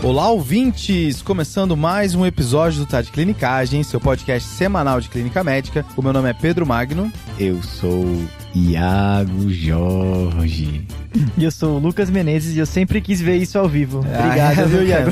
Olá, ouvintes! Começando mais um episódio do Tá de Clinicagem, seu podcast semanal de clínica médica. O meu nome é Pedro Magno. Eu sou Iago Jorge. E eu sou o Lucas Menezes e eu sempre quis ver isso ao vivo. Obrigado, viu, Iago?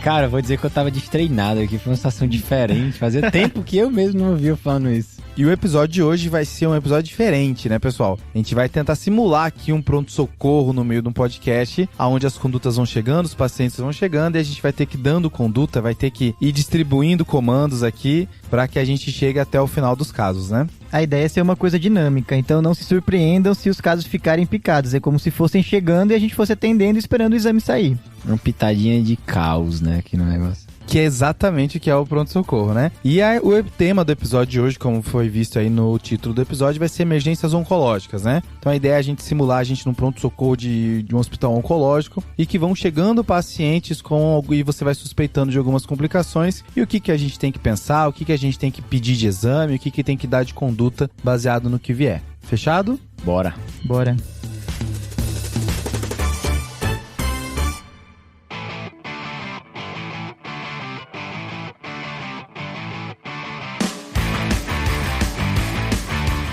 Cara, vou dizer que eu tava destreinado aqui, foi uma situação diferente. Fazia tempo que eu mesmo não ouvia eu falando isso. E o episódio de hoje vai ser um episódio diferente, né, pessoal? A gente vai tentar simular aqui um pronto-socorro no meio de um podcast, onde as condutas vão chegando, os pacientes vão chegando, e a gente vai ter que ir dando conduta, vai ter que ir distribuindo comandos aqui para que a gente chegue até o final dos casos, né? A ideia é ser uma coisa dinâmica, então não se surpreendam se os casos ficarem picados. É como se fossem chegando e a gente fosse atendendo e esperando o exame sair. Uma pitadinha de caos, né, aqui no negócio. Que é exatamente o que é o pronto-socorro, né? E o tema do episódio de hoje, como foi visto aí no título do episódio, vai ser emergências oncológicas, né? Então a ideia é a gente simular a gente num pronto-socorro de um hospital oncológico e que vão chegando pacientes e você vai suspeitando de algumas complicações e o que a gente tem que pensar, o que a gente tem que pedir de exame, o que tem que dar de conduta baseado no que vier. Fechado? Bora.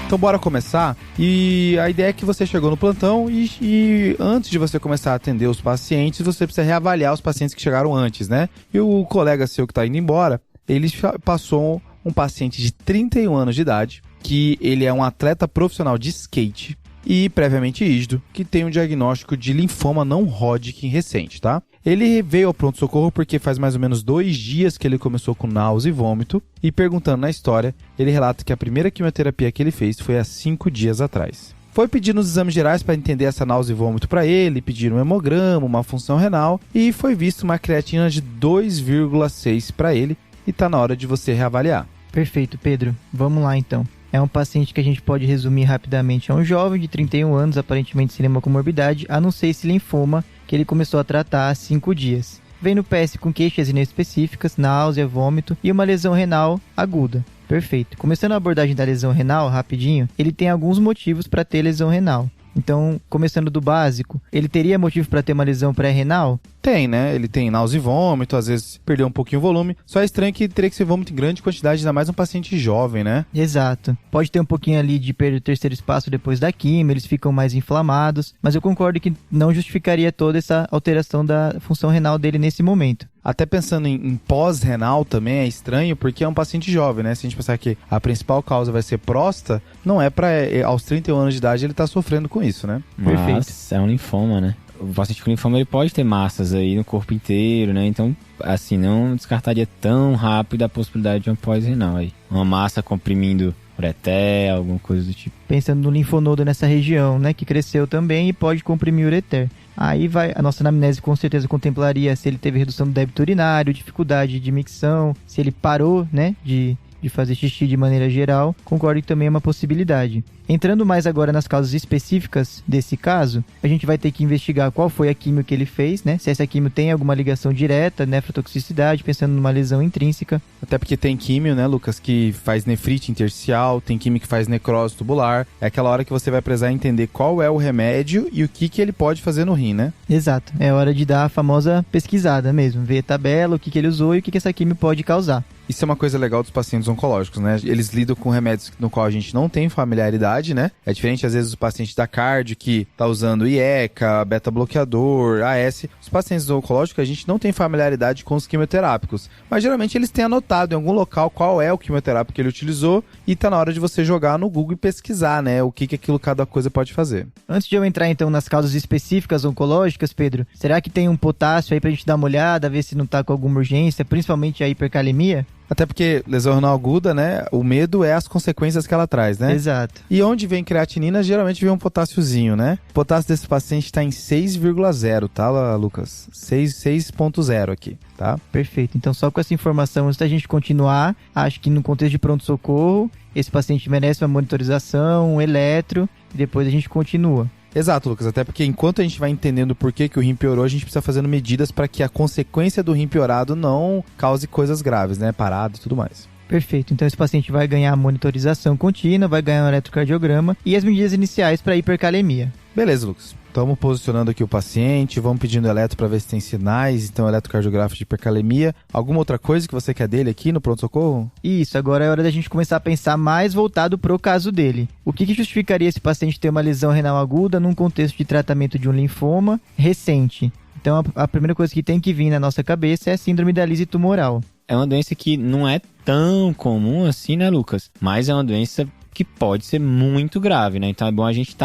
Então bora começar, e a ideia é que você chegou no plantão e antes de você começar a atender os pacientes, você precisa reavaliar os pacientes que chegaram antes, né? E o colega seu que tá indo embora, ele passou um paciente de 31 anos de idade, que ele é um atleta profissional de skate e previamente ígido, que tem um diagnóstico de linfoma não Hodgkin recente, tá? Ele veio ao pronto-socorro porque faz mais ou menos 2 dias que ele começou com náusea e vômito, e perguntando na história, ele relata que a primeira quimioterapia que ele fez foi há 5 dias atrás. Foi pedindo os exames gerais para entender essa náusea e vômito para ele, pediram um hemograma, uma função renal, e foi visto uma creatina de 2,6 para ele, e tá na hora de você reavaliar. Perfeito, Pedro. Vamos lá, então. É um paciente que a gente pode resumir rapidamente. É um jovem de 31 anos, aparentemente sem nenhuma comorbidade, a não ser esse linfoma que ele começou a tratar há 5 dias. Vem no PS com queixas inespecíficas, náusea, vômito e uma lesão renal aguda. Perfeito. Começando a abordagem da lesão renal, rapidinho, ele tem alguns motivos para ter lesão renal. Então, começando do básico, ele teria motivo para ter uma lesão pré-renal? Tem, né? Ele tem náusea e vômito, às vezes perdeu um pouquinho o volume. Só é estranho que teria que ser vômito em grande quantidade, ainda mais um paciente jovem, né? Exato. Pode ter um pouquinho ali de perda do terceiro espaço depois da quimio, eles ficam mais inflamados, mas eu concordo que não justificaria toda essa alteração da função renal dele nesse momento. Até pensando em pós-renal também é estranho, porque é um paciente jovem, né? Se a gente pensar que a principal causa vai ser próstata, não é pra aos 31 anos de idade ele tá sofrendo com isso, né? Mas Perfeito. É um linfoma, né? O paciente com linfoma ele pode ter massas aí no corpo inteiro, né? Então, assim, não descartaria tão rápido a possibilidade de uma pós-renal aí. Uma massa comprimindo ureter, alguma coisa do tipo. Pensando no linfonodo nessa região, né? Que cresceu também e pode comprimir o ureter. Aí a nossa anamnese com certeza contemplaria se ele teve redução do débito urinário, dificuldade de micção, se ele parou, né, de fazer xixi de maneira geral. Concordo que também é uma possibilidade. Entrando mais agora nas causas específicas desse caso, a gente vai ter que investigar qual foi a quimio que ele fez, né? Se essa quimio tem alguma ligação direta, nefrotoxicidade, pensando numa lesão intrínseca. Até porque tem quimio, né, Lucas, que faz nefrite intersticial, tem quimio que faz necrose tubular. É aquela hora que você vai precisar entender qual é o remédio e o que ele pode fazer no rim, né? Exato. É hora de dar a famosa pesquisada mesmo. Ver a tabela, o que ele usou e o que essa quimio pode causar. Isso é uma coisa legal dos pacientes oncológicos, né? Eles lidam com remédios no qual a gente não tem familiaridade, né? É diferente, às vezes, do paciente da cardio que tá usando IECA, beta-bloqueador, AS. Os pacientes oncológicos, a gente não tem familiaridade com os quimioterápicos. Mas, geralmente, eles têm anotado em algum local qual é o quimioterápico que ele utilizou e tá na hora de você jogar no Google e pesquisar, né? O que aquilo, cada coisa pode fazer. Antes de eu entrar, então, nas causas específicas oncológicas, Pedro, será que tem um potássio aí pra gente dar uma olhada, ver se não tá com alguma urgência, principalmente a hipercalemia? Até porque lesão renal aguda, né? O medo é as consequências que ela traz, né? Exato. E onde vem creatinina, geralmente vem um potássiozinho, né? O potássio desse paciente está em 6,0, tá, Lucas? 6,0 aqui, tá? Perfeito. Então, só com essa informação, antes da gente continuar, acho que no contexto de pronto-socorro, esse paciente merece uma monitorização, um eletro, e depois a gente continua. Exato, Lucas, até porque enquanto a gente vai entendendo por que o rim piorou, a gente precisa fazendo medidas para que a consequência do rim piorado não cause coisas graves, né? Parado e tudo mais. Perfeito. Então esse paciente vai ganhar monitorização contínua, vai ganhar um eletrocardiograma e as medidas iniciais para hipercalemia. Beleza, Lucas. Estamos posicionando aqui o paciente, vamos pedindo eletro para ver se tem sinais, então eletrocardiográfico de hipercalemia. Alguma outra coisa que você quer dele aqui no pronto-socorro? Isso, agora é hora da gente começar a pensar mais voltado pro caso dele. O que justificaria esse paciente ter uma lesão renal aguda num contexto de tratamento de um linfoma recente? Então a primeira coisa que tem que vir na nossa cabeça é a síndrome da lise tumoral. É uma doença que não é tão comum assim, né, Lucas? Mas é uma doença que pode ser muito grave, né? Então é bom a gente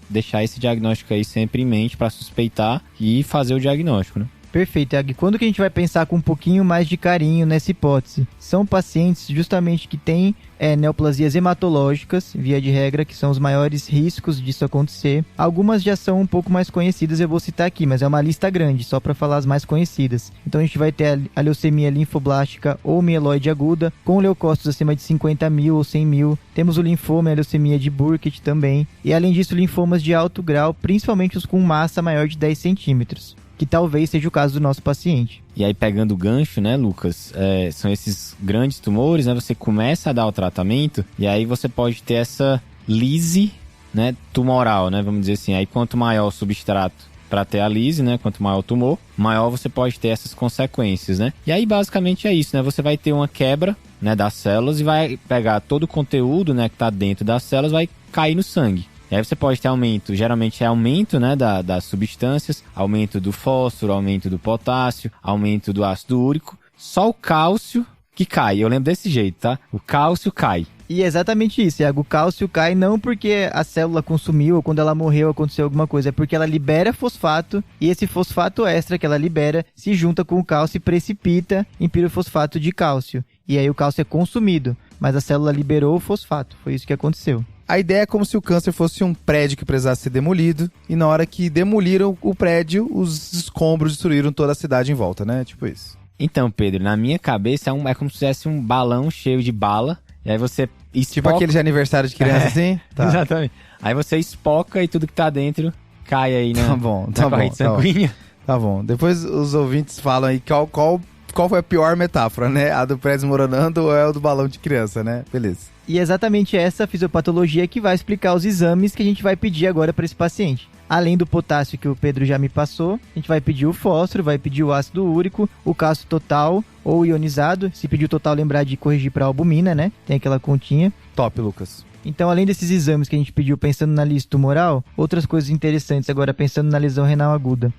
deixar esse diagnóstico aí sempre em mente para suspeitar e fazer o diagnóstico, né? Perfeito, Ag. Quando que a gente vai pensar com um pouquinho mais de carinho nessa hipótese? São pacientes justamente que têm neoplasias hematológicas, via de regra, que são os maiores riscos disso acontecer. Algumas já são um pouco mais conhecidas, eu vou citar aqui, mas é uma lista grande, só para falar as mais conhecidas. Então a gente vai ter a leucemia linfoblástica ou mieloide aguda, com leucócitos acima de 50 mil ou 100 mil. Temos o linfoma e a leucemia de Burkitt também. E além disso, linfomas de alto grau, principalmente os com massa maior de 10 centímetros. Que talvez seja o caso do nosso paciente. E aí, pegando o gancho, né, Lucas, são esses grandes tumores, né, você começa a dar o tratamento e aí você pode ter essa lise, né, tumoral, né, vamos dizer assim. Aí, quanto maior o substrato para ter a lise, né, quanto maior o tumor, maior você pode ter essas consequências, né. E aí, basicamente, é isso, né, você vai ter uma quebra, né, das células e vai pegar todo o conteúdo, né, que está dentro das células, vai cair no sangue. E aí você pode ter aumento, geralmente é aumento, né, das substâncias, aumento do fósforo, aumento do potássio, aumento do ácido úrico. Só o cálcio que cai, eu lembro desse jeito, tá? O cálcio cai. E é exatamente isso, Iago. O cálcio cai não porque a célula consumiu ou quando ela morreu aconteceu alguma coisa, é porque ela libera fosfato e esse fosfato extra que ela libera se junta com o cálcio e precipita em pirofosfato de cálcio. E aí o cálcio é consumido, mas a célula liberou o fosfato, foi isso que aconteceu. A ideia é como se o câncer fosse um prédio que precisasse ser demolido, e na hora que demoliram o prédio, os escombros destruíram toda a cidade em volta, né? Tipo isso. Então, Pedro, na minha cabeça é como se tivesse um balão cheio de bala, e aí você espoca... Tipo aquele de aniversário de criança, assim? Tá. Exatamente. Aí você espoca e tudo que tá dentro cai aí, né? Tá bom, tá bom. Sanguínea. Tá bom. Depois os ouvintes falam aí qual foi a pior metáfora, né? A do prédio desmoronando ou é o do balão de criança, né? Beleza. E é exatamente essa fisiopatologia que vai explicar os exames que a gente vai pedir agora para esse paciente. Além do potássio que o Pedro já me passou, a gente vai pedir o fósforo, vai pedir o ácido úrico, o cálcio total ou ionizado. Se pedir o total, lembrar de corrigir para albumina, né? Tem aquela continha. Top, Lucas. Então, além desses exames que a gente pediu pensando na lise tumoral, outras coisas interessantes agora pensando na lesão renal aguda.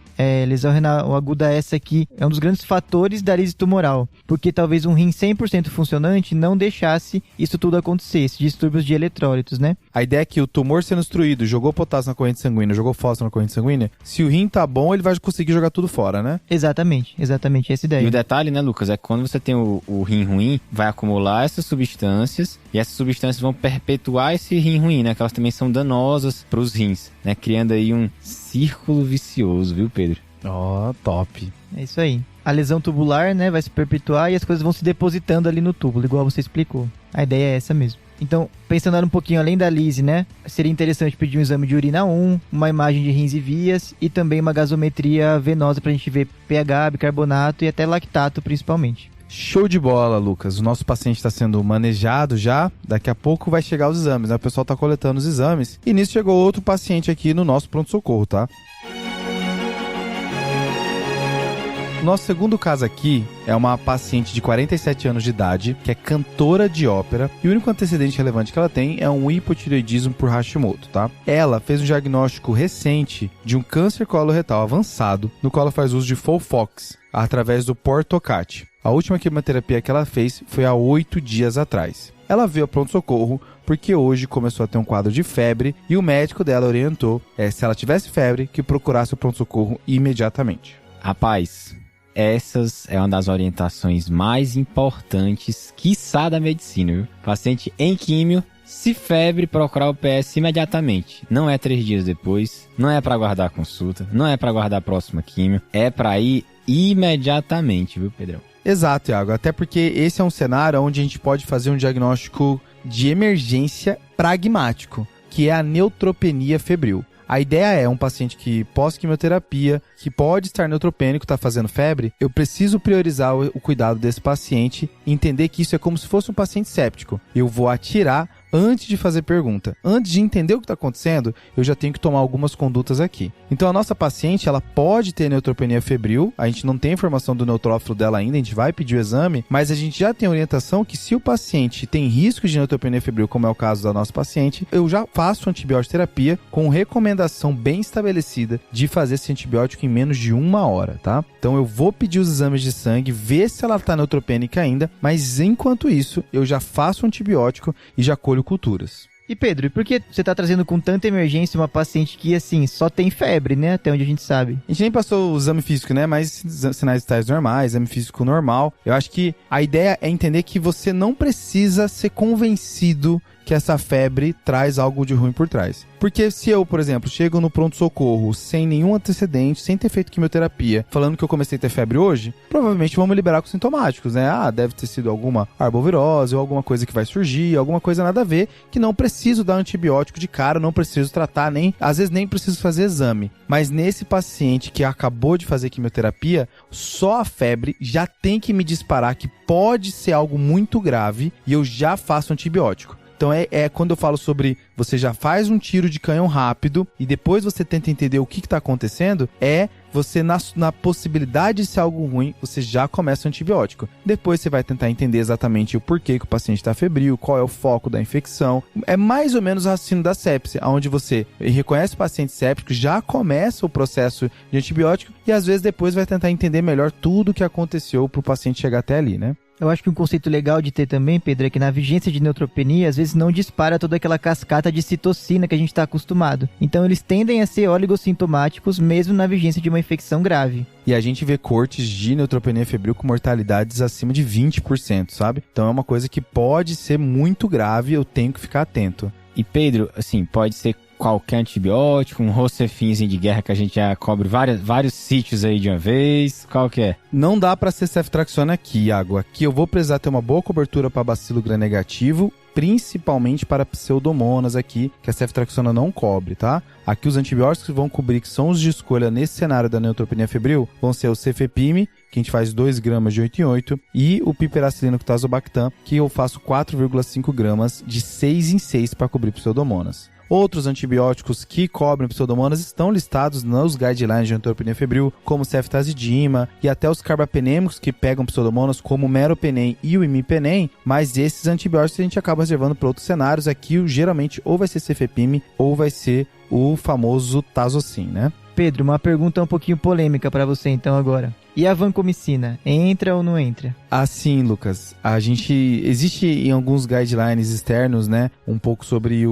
Lesão renal aguda essa aqui é um dos grandes fatores da lise tumoral, porque talvez um rim 100% funcionante não deixasse isso tudo acontecer, esses distúrbios de eletrólitos, né? A ideia é que o tumor sendo destruído, jogou potássio na corrente sanguínea, jogou fósforo na corrente sanguínea, se o rim tá bom, ele vai conseguir jogar tudo fora, né? Exatamente essa ideia. E o detalhe, né, Lucas, é que quando você tem o rim ruim, vai acumular essas substâncias e essas substâncias vão perpetuar esse rim ruim, né? Que elas também são danosas para os rins, né? Criando aí um círculo vicioso, viu, Pedro? Ó, top. É isso aí. A lesão tubular, né, vai se perpetuar e as coisas vão se depositando ali no túbulo, igual você explicou. A ideia é essa mesmo. Então, pensando um pouquinho além da lise, né, seria interessante pedir um exame de urina 1, uma imagem de rins e vias e também uma gasometria venosa pra gente ver pH, bicarbonato e até lactato principalmente. Show de bola, Lucas. O nosso paciente está sendo manejado já. Daqui a pouco vai chegar os exames, né? O pessoal está coletando os exames. E nisso chegou outro paciente aqui no nosso pronto-socorro, tá? O nosso segundo caso aqui é uma paciente de 47 anos de idade, que é cantora de ópera, e o único antecedente relevante que ela tem é um hipotireoidismo por Hashimoto, tá? Ela fez um diagnóstico recente de um câncer coloretal avançado, no qual ela faz uso de Folfox, através do Portocat. A última quimioterapia que ela fez foi há 8 dias atrás. Ela veio ao pronto-socorro porque hoje começou a ter um quadro de febre e o médico dela orientou, se ela tivesse febre, que procurasse o pronto-socorro imediatamente. Rapaz, essas é uma das orientações mais importantes, quiçá da medicina, viu? Paciente em químio, se febre, procurar o PS imediatamente. Não é 3 dias depois, não é para aguardar a consulta, não é para aguardar a próxima químio, é para ir imediatamente, viu, Pedrão? Exato, Iago. Até porque esse é um cenário onde a gente pode fazer um diagnóstico de emergência pragmático, que é a neutropenia febril. A ideia é um paciente que pós-quimioterapia, que pode estar neutropênico, está fazendo febre, eu preciso priorizar o cuidado desse paciente e entender que isso é como se fosse um paciente séptico. Eu vou atirar antes de fazer pergunta. Antes de entender o que está acontecendo, eu já tenho que tomar algumas condutas aqui. Então a nossa paciente, ela pode ter neutropenia febril, a gente não tem informação do neutrófilo dela ainda, a gente vai pedir o exame, mas a gente já tem orientação que se o paciente tem risco de neutropenia febril, como é o caso da nossa paciente, eu já faço antibiótico terapia com recomendação bem estabelecida de fazer esse antibiótico em menos de 1 hora, tá? Então eu vou pedir os exames de sangue, ver se ela está neutropênica ainda, mas enquanto isso, eu já faço o antibiótico e já colho culturas. E Pedro, e por que você tá trazendo com tanta emergência uma paciente que, assim, só tem febre, né? Até onde a gente sabe. A gente nem passou o exame físico, né? Mas sinais vitais normais, exame físico normal. Eu acho que a ideia é entender que você não precisa ser convencido que essa febre traz algo de ruim por trás. Porque se eu, por exemplo, chego no pronto-socorro sem nenhum antecedente, sem ter feito quimioterapia, falando que eu comecei a ter febre hoje, provavelmente vão me liberar com sintomáticos, né? Ah, deve ter sido alguma arbovirose ou alguma coisa que vai surgir, alguma coisa nada a ver, que não preciso dar antibiótico de cara, não preciso tratar, às vezes nem preciso fazer exame. Mas nesse paciente que acabou de fazer quimioterapia, só a febre já tem que me disparar que pode ser algo muito grave e eu já faço antibiótico. Então é quando eu falo sobre você já faz um tiro de canhão rápido e depois você tenta entender o que está acontecendo, você na possibilidade de ser algo ruim, você já começa o antibiótico. Depois você vai tentar entender exatamente o porquê que o paciente está febril, qual é o foco da infecção. É mais ou menos o raciocínio da sepse, onde você reconhece o paciente séptico, já começa o processo de antibiótico e às vezes depois vai tentar entender melhor tudo o que aconteceu para o paciente chegar até ali, né? Eu acho que um conceito legal de ter também, Pedro, é que na vigência de neutropenia, às vezes não dispara toda aquela cascata de citocina que a gente está acostumado. Então eles tendem a ser oligossintomáticos mesmo na vigência de uma infecção grave. E a gente vê cortes de neutropenia febril com mortalidades acima de 20%, sabe? Então é uma coisa que pode ser muito grave, eu tenho que ficar atento. E Pedro, assim, pode ser qualquer antibiótico, um rocefinzinho de guerra que a gente já cobre vários sítios aí de uma vez, qual que é? Não dá para ser ceftriaxona aqui, Iago. Aqui eu vou precisar ter uma boa cobertura para bacilo gram-negativo, principalmente para pseudomonas aqui, que a ceftriaxona não cobre, tá? Aqui os antibióticos que vão cobrir, que são os de escolha nesse cenário da neutropenia febril, vão ser o cefepime, que a gente faz 2 gramas de 8 em 8, e o piperacilina com tazobactam, que eu faço 4,5 gramas de 6 em 6 para cobrir pseudomonas. Outros antibióticos que cobrem pseudomonas estão listados nos guidelines de neutropenia febril, como ceftazidima e até os carbapenêmicos que pegam pseudomonas, como o meropenem e o imipenem, mas esses antibióticos a gente acaba reservando para outros cenários. Aqui, geralmente, ou vai ser cefepime ou vai ser o famoso tazocin, né? Pedro, uma pergunta um pouquinho polêmica para você então agora. E a vancomicina, entra ou não entra? Assim, Lucas, existe em alguns guidelines externos, né, um pouco sobre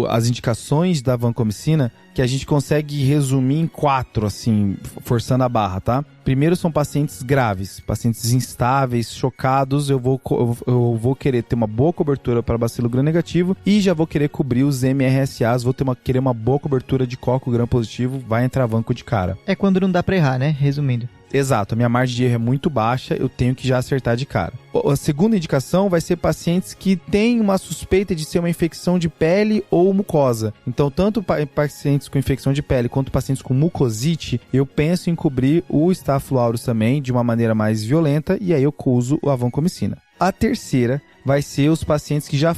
as indicações da vancomicina, que a gente consegue resumir em 4, assim, forçando a barra, tá? Primeiro são pacientes graves, pacientes instáveis, chocados, eu vou querer ter uma boa cobertura para bacilo gram-negativo e já vou querer cobrir os MRSAs, vou querer uma boa cobertura de coco gram-positivo, vai entrar vanco de cara. É quando não dá para errar, né? Resumindo. Exato, a minha margem de erro é muito baixa, eu tenho que já acertar de cara. A segunda indicação vai ser pacientes que têm uma suspeita de ser uma infecção de pele ou mucosa. Então, tanto pacientes com infecção de pele quanto pacientes com mucosite, eu penso em cobrir o Staphylococcus aureus também de uma maneira mais violenta e aí eu uso a vancomicina. A terceira vai ser os pacientes que já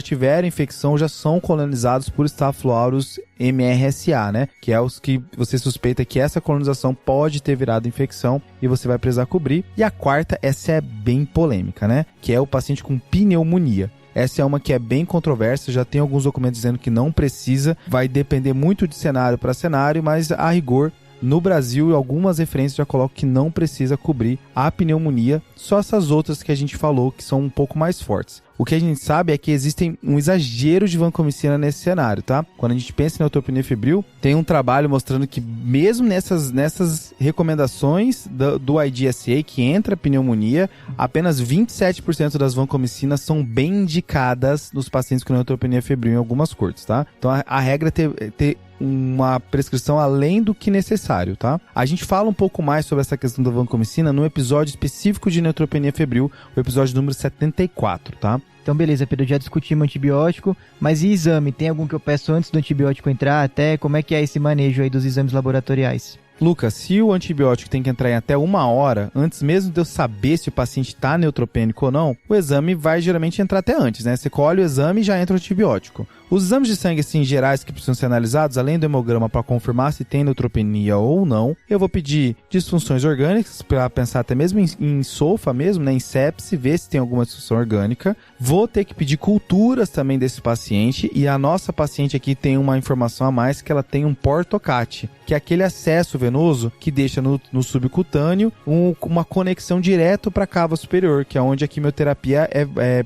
tiveram infecção, já são colonizados por Staphylococcus aureus MRSA, né? Que é os que você suspeita que essa colonização pode ter virado infecção e você vai precisar cobrir. E a quarta, essa é bem polêmica, né? Que é o paciente com pneumonia. Essa é uma que é bem controversa, já tem alguns documentos dizendo que não precisa, vai depender muito de cenário para cenário, mas a rigor, no Brasil, algumas referências já colocam que não precisa cobrir a pneumonia, só essas outras que a gente falou que são um pouco mais fortes. O que a gente sabe é que existem um exagero de vancomicina nesse cenário, tá? Quando a gente pensa em neutropenia febril, tem um trabalho mostrando que mesmo nessas recomendações do IDSA, que entra a pneumonia, apenas 27% das vancomicinas são bem indicadas nos pacientes com neutropenia febril em algumas cortes, tá? Então a regra é ter uma prescrição além do que necessário, tá? A gente fala um pouco mais sobre essa questão da vancomicina no episódio específico de neutropenia febril, o episódio número 74, tá? Então, beleza, Pedro, já discutimos antibiótico, mas e exame? Tem algum que eu peço antes do antibiótico entrar até? Como é que é esse manejo aí dos exames laboratoriais? Lucas, se o antibiótico tem que entrar em até 1 hora, antes mesmo de eu saber se o paciente está neutropênico ou não, o exame vai geralmente entrar até antes, né? Você colhe o exame e já entra o antibiótico. Os exames de sangue, assim, gerais que precisam ser analisados, além do hemograma para confirmar se tem neutropenia ou não, eu vou pedir disfunções orgânicas, para pensar até mesmo em SOFA mesmo, né? Em sepse, ver se tem alguma disfunção orgânica. Vou ter que pedir culturas também desse paciente, e a nossa paciente aqui tem uma informação a mais, que ela tem um portocate, que é aquele acesso venoso que deixa no subcutâneo uma conexão direto para a cava superior, que é onde a quimioterapia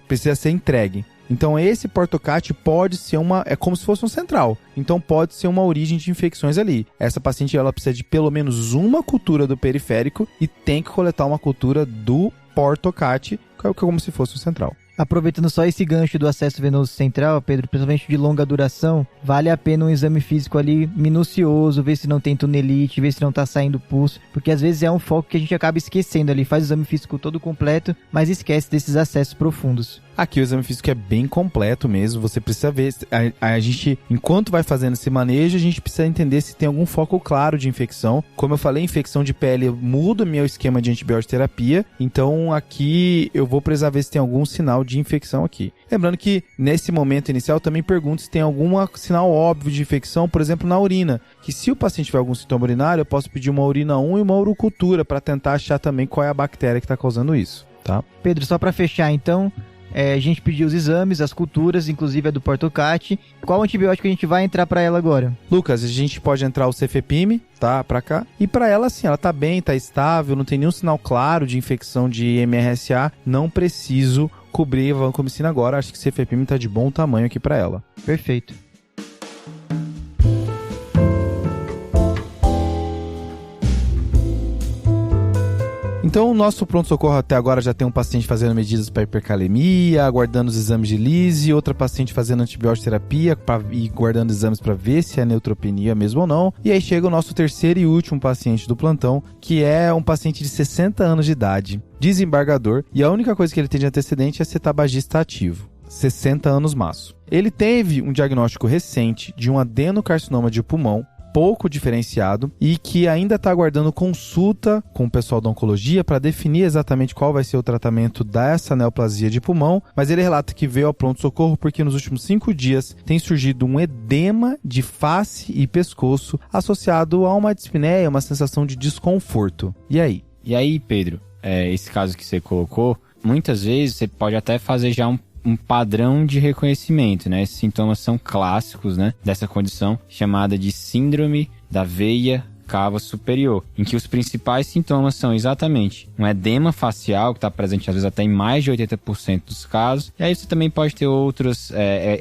precisa ser entregue. Então esse portocate pode ser é como se fosse um central. Então pode ser uma origem de infecções ali. Essa paciente ela precisa de pelo menos uma cultura do periférico e tem que coletar uma cultura do portocate, que é como se fosse um central. Aproveitando só esse gancho do acesso venoso central, Pedro, principalmente de longa duração, vale a pena um exame físico ali minucioso, ver se não tem tunelite, ver se não tá saindo pulso, porque às vezes é um foco que a gente acaba esquecendo ali, faz o exame físico todo completo, mas esquece desses acessos profundos. Aqui o exame físico é bem completo mesmo, você precisa ver, a gente, enquanto vai fazendo esse manejo, a gente precisa entender se tem algum foco claro de infecção. Como eu falei, infecção de pele muda meu esquema de antibiótico terapia, então aqui eu vou precisar ver se tem algum sinal de infecção aqui. Lembrando que nesse momento inicial eu também pergunto se tem algum sinal óbvio de infecção, por exemplo na urina, que se o paciente tiver algum sintoma urinário, eu posso pedir uma urina 1 e uma urocultura para tentar achar também qual é a bactéria que está causando isso, tá? Pedro, só para fechar então, a gente pediu os exames, as culturas, inclusive a do portocate. Qual antibiótico a gente vai entrar para ela agora? Lucas, a gente pode entrar o cefepime, tá? Para cá. E para ela, assim, ela tá bem, tá estável, não tem nenhum sinal claro de infecção de MRSA. Não preciso cobrir a vancomicina agora. Acho que o cefepime tá de bom tamanho aqui para ela. Perfeito. Então, o nosso pronto-socorro até agora já tem um paciente fazendo medidas para hipercalemia, aguardando os exames de Lise, outra paciente fazendo antibiótico terapia e guardando exames para ver se é neutropenia mesmo ou não. E aí chega o nosso terceiro e último paciente do plantão, que é um paciente de 60 anos de idade, desembargador, e a única coisa que ele tem de antecedente é ser tabagista ativo. 60 anos maço. Ele teve um diagnóstico recente de um adenocarcinoma de pulmão, pouco diferenciado, e que ainda está aguardando consulta com o pessoal da oncologia para definir exatamente qual vai ser o tratamento dessa neoplasia de pulmão, mas ele relata que veio ao pronto-socorro porque nos últimos 5 dias tem surgido um edema de face e pescoço associado a uma dispneia, uma sensação de desconforto. E aí? E aí, Pedro, esse caso que você colocou, muitas vezes você pode até fazer já um padrão de reconhecimento, né? Esses sintomas são clássicos, né? Dessa condição chamada de síndrome da veia cava superior, em que os principais sintomas são exatamente um edema facial, que está presente às vezes até em mais de 80% dos casos, e aí você também pode ter outros,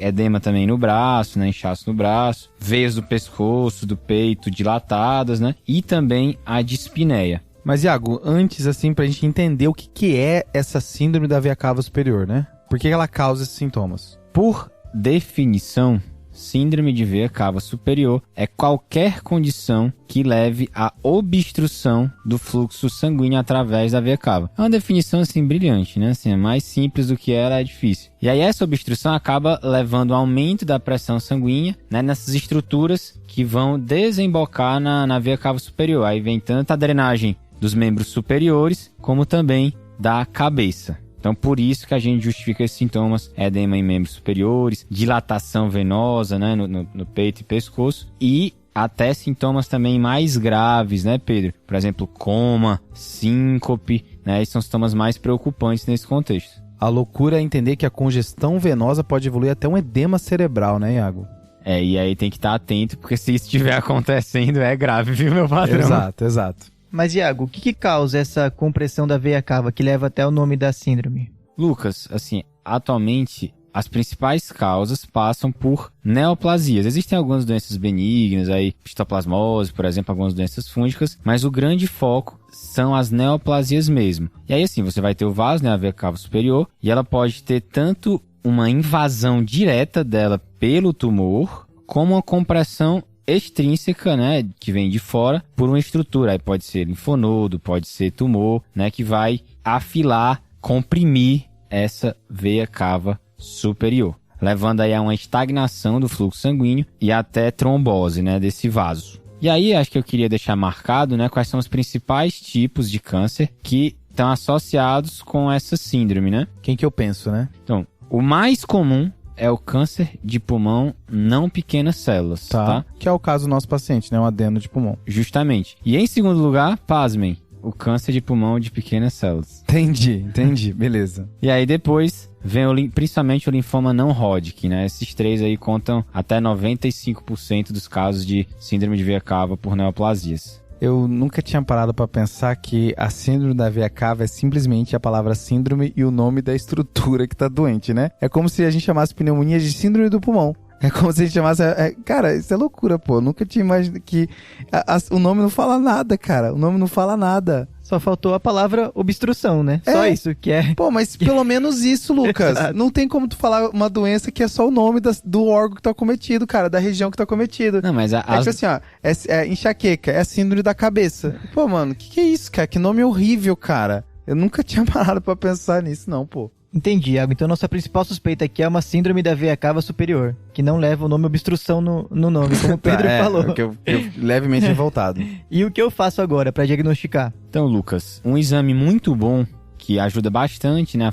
edema também no braço, né? Inchaço no braço, veias do pescoço, do peito dilatadas, né? E também a dispneia. Mas, Iago, antes, assim, pra gente entender o que é essa síndrome da veia cava superior, né? Por que ela causa esses sintomas? Por definição, síndrome de veia cava superior é qualquer condição que leve à obstrução do fluxo sanguíneo através da veia cava. É uma definição, assim, brilhante, né? Assim, é mais simples do que era, é difícil. E aí essa obstrução acaba levando ao aumento da pressão sanguínea, né, nessas estruturas que vão desembocar na veia cava superior. Aí vem tanto a drenagem dos membros superiores, como também da cabeça. Então, por isso que a gente justifica esses sintomas, edema em membros superiores, dilatação venosa, né, no peito e pescoço, e até sintomas também mais graves, né, Pedro? Por exemplo, coma, síncope, né, esses são sintomas mais preocupantes nesse contexto. A loucura é entender que a congestão venosa pode evoluir até um edema cerebral, né, Iago? E aí tem que estar atento, porque se isso estiver acontecendo, é grave, viu, meu padrão? Exato. Mas, Iago, o que causa essa compressão da veia cava que leva até o nome da síndrome? Lucas, assim, atualmente as principais causas passam por neoplasias. Existem algumas doenças benignas, aí histoplasmose, por exemplo, algumas doenças fúngicas, mas o grande foco são as neoplasias mesmo. E aí, assim, você vai ter o vaso, né, a veia cava superior, e ela pode ter tanto uma invasão direta dela pelo tumor, como uma compressão extrínseca, né, que vem de fora, por uma estrutura. Aí pode ser linfonodo, pode ser tumor, né, que vai afilar, comprimir essa veia cava superior, levando aí a uma estagnação do fluxo sanguíneo e até trombose, né, desse vaso. E aí, acho que eu queria deixar marcado, né, quais são os principais tipos de câncer que estão associados com essa síndrome, né? Quem que eu penso, né? Então, o mais comum é o câncer de pulmão não pequenas células, tá? Que é o caso do nosso paciente, né? Um adeno de pulmão. Justamente. E em segundo lugar, pasmem, o câncer de pulmão de pequenas células. Entendi. Beleza. E aí depois vem principalmente o linfoma não Hodgkin, né? Esses três aí contam até 95% dos casos de síndrome de veia cava por neoplasias. Eu nunca tinha parado pra pensar que a síndrome da veia cava é simplesmente a palavra síndrome e o nome da estrutura que tá doente, né? É como se a gente chamasse pneumonia de síndrome do pulmão. É como se a gente chamasse... cara, isso é loucura, pô. Eu nunca tinha imaginado que... o nome não fala nada, cara. O nome não fala nada. Só faltou a palavra obstrução, né? Só isso que é... Pô, mas pelo menos isso, Lucas. Não tem como tu falar uma doença que é só o nome do órgão que tá cometido, cara. Da região que tá cometido. Não, mas tipo assim, ó. É enxaqueca, é a síndrome da cabeça. Pô, mano, que é isso, cara? Que nome horrível, cara. Eu nunca tinha parado pra pensar nisso, não, pô. Entendi, Iago. Então nossa principal suspeita aqui é uma síndrome da veia cava superior, que não leva o nome obstrução no nome, como o Pedro falou. Eu levemente revoltado. E o que eu faço agora para diagnosticar? Então, Lucas, um exame muito bom que ajuda bastante, né, a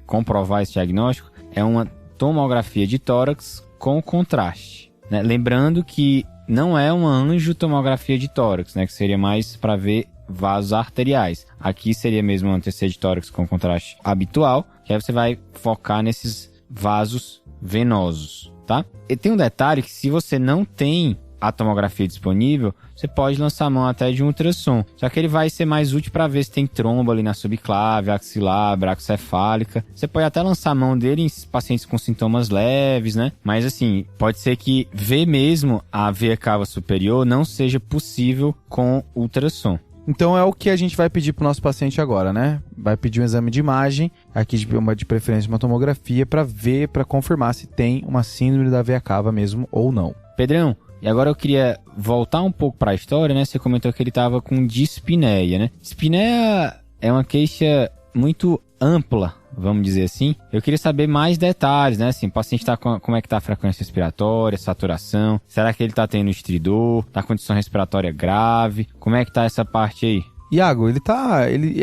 comprovar esse diagnóstico é uma tomografia de tórax com contraste, né? Lembrando que não é uma angiotomografia de tórax, né, que seria mais para ver vasos arteriais. Aqui seria mesmo um TC de tórax com contraste habitual, que aí você vai focar nesses vasos venosos, tá? E tem um detalhe que se você não tem a tomografia disponível, você pode lançar a mão até de um ultrassom. Só que ele vai ser mais útil para ver se tem trombo ali na subclave, axilar, bracocefálica. Você pode até lançar a mão dele em pacientes com sintomas leves, né? Mas assim, pode ser que ver mesmo a veia cava superior não seja possível com ultrassom. Então é o que a gente vai pedir pro nosso paciente agora, né? Vai pedir um exame de imagem, aqui de preferência uma tomografia, para ver, para confirmar se tem uma síndrome da veia cava mesmo ou não. Pedrão, e agora eu queria voltar um pouco para a história, né? Você comentou que ele estava com dispneia, né? Dispneia é uma queixa muito ampla, vamos dizer assim. Eu queria saber mais detalhes, né? Assim, o paciente tá como é que tá a frequência respiratória, saturação, será que ele tá tendo estridor, tá com condição respiratória grave? Como é que tá essa parte aí? Iago,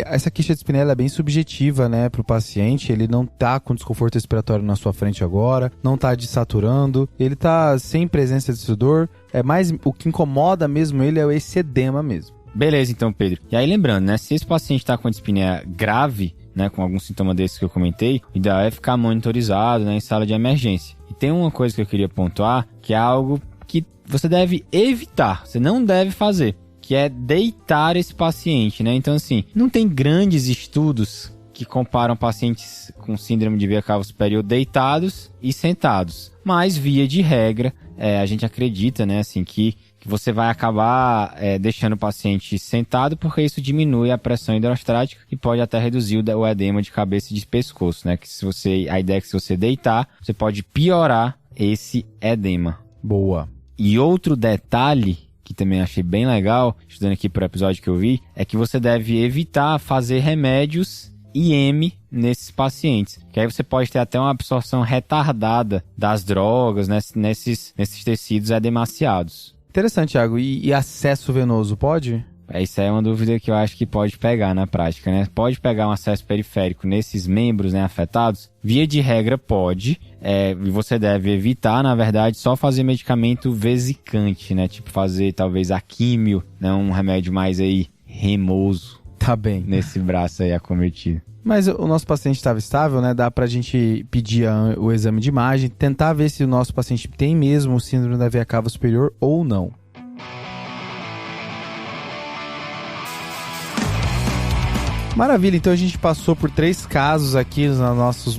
essa queixa de dispneia é bem subjetiva, né, pro paciente. Ele não tá com desconforto respiratório na sua frente agora, não tá desaturando, ele tá sem presença de estridor. O que incomoda mesmo ele é esse edema mesmo. Beleza, então, Pedro. E aí, lembrando, né, se esse paciente tá com dispneia grave, né, com algum sintoma desses que eu comentei, o ideal é ficar monitorizado, né, em sala de emergência. E tem uma coisa que eu queria pontuar, que é algo que você deve evitar, você não deve fazer, que é deitar esse paciente, né? Então, assim, não tem grandes estudos que comparam pacientes com síndrome de veia cava superior deitados e sentados. Mas, via de regra, a gente acredita, né, assim, que você vai acabar deixando o paciente sentado, porque isso diminui a pressão hidrostática e pode até reduzir o edema de cabeça e de pescoço, né? A ideia é que se você deitar, você pode piorar esse edema. Boa. E outro detalhe que também achei bem legal, estudando aqui pro episódio que eu vi, é que você deve evitar fazer remédios IM nesses pacientes, que aí você pode ter até uma absorção retardada das drogas, né, nesses tecidos edemaciados. Interessante, Thiago. E acesso venoso pode? Isso aí é uma dúvida que eu acho que pode pegar na prática, né? Pode pegar um acesso periférico nesses membros, né, afetados? Via de regra pode, e você deve evitar, na verdade, só fazer medicamento vesicante, né? Tipo fazer talvez a químio, né? Um remédio mais aí remoso. Tá bem. Nesse braço aí acometido. Mas o nosso paciente estava estável, né? Dá pra gente pedir o exame de imagem, tentar ver se o nosso paciente tem mesmo síndrome da veia cava superior ou não. Maravilha, então a gente passou por 3 casos aqui no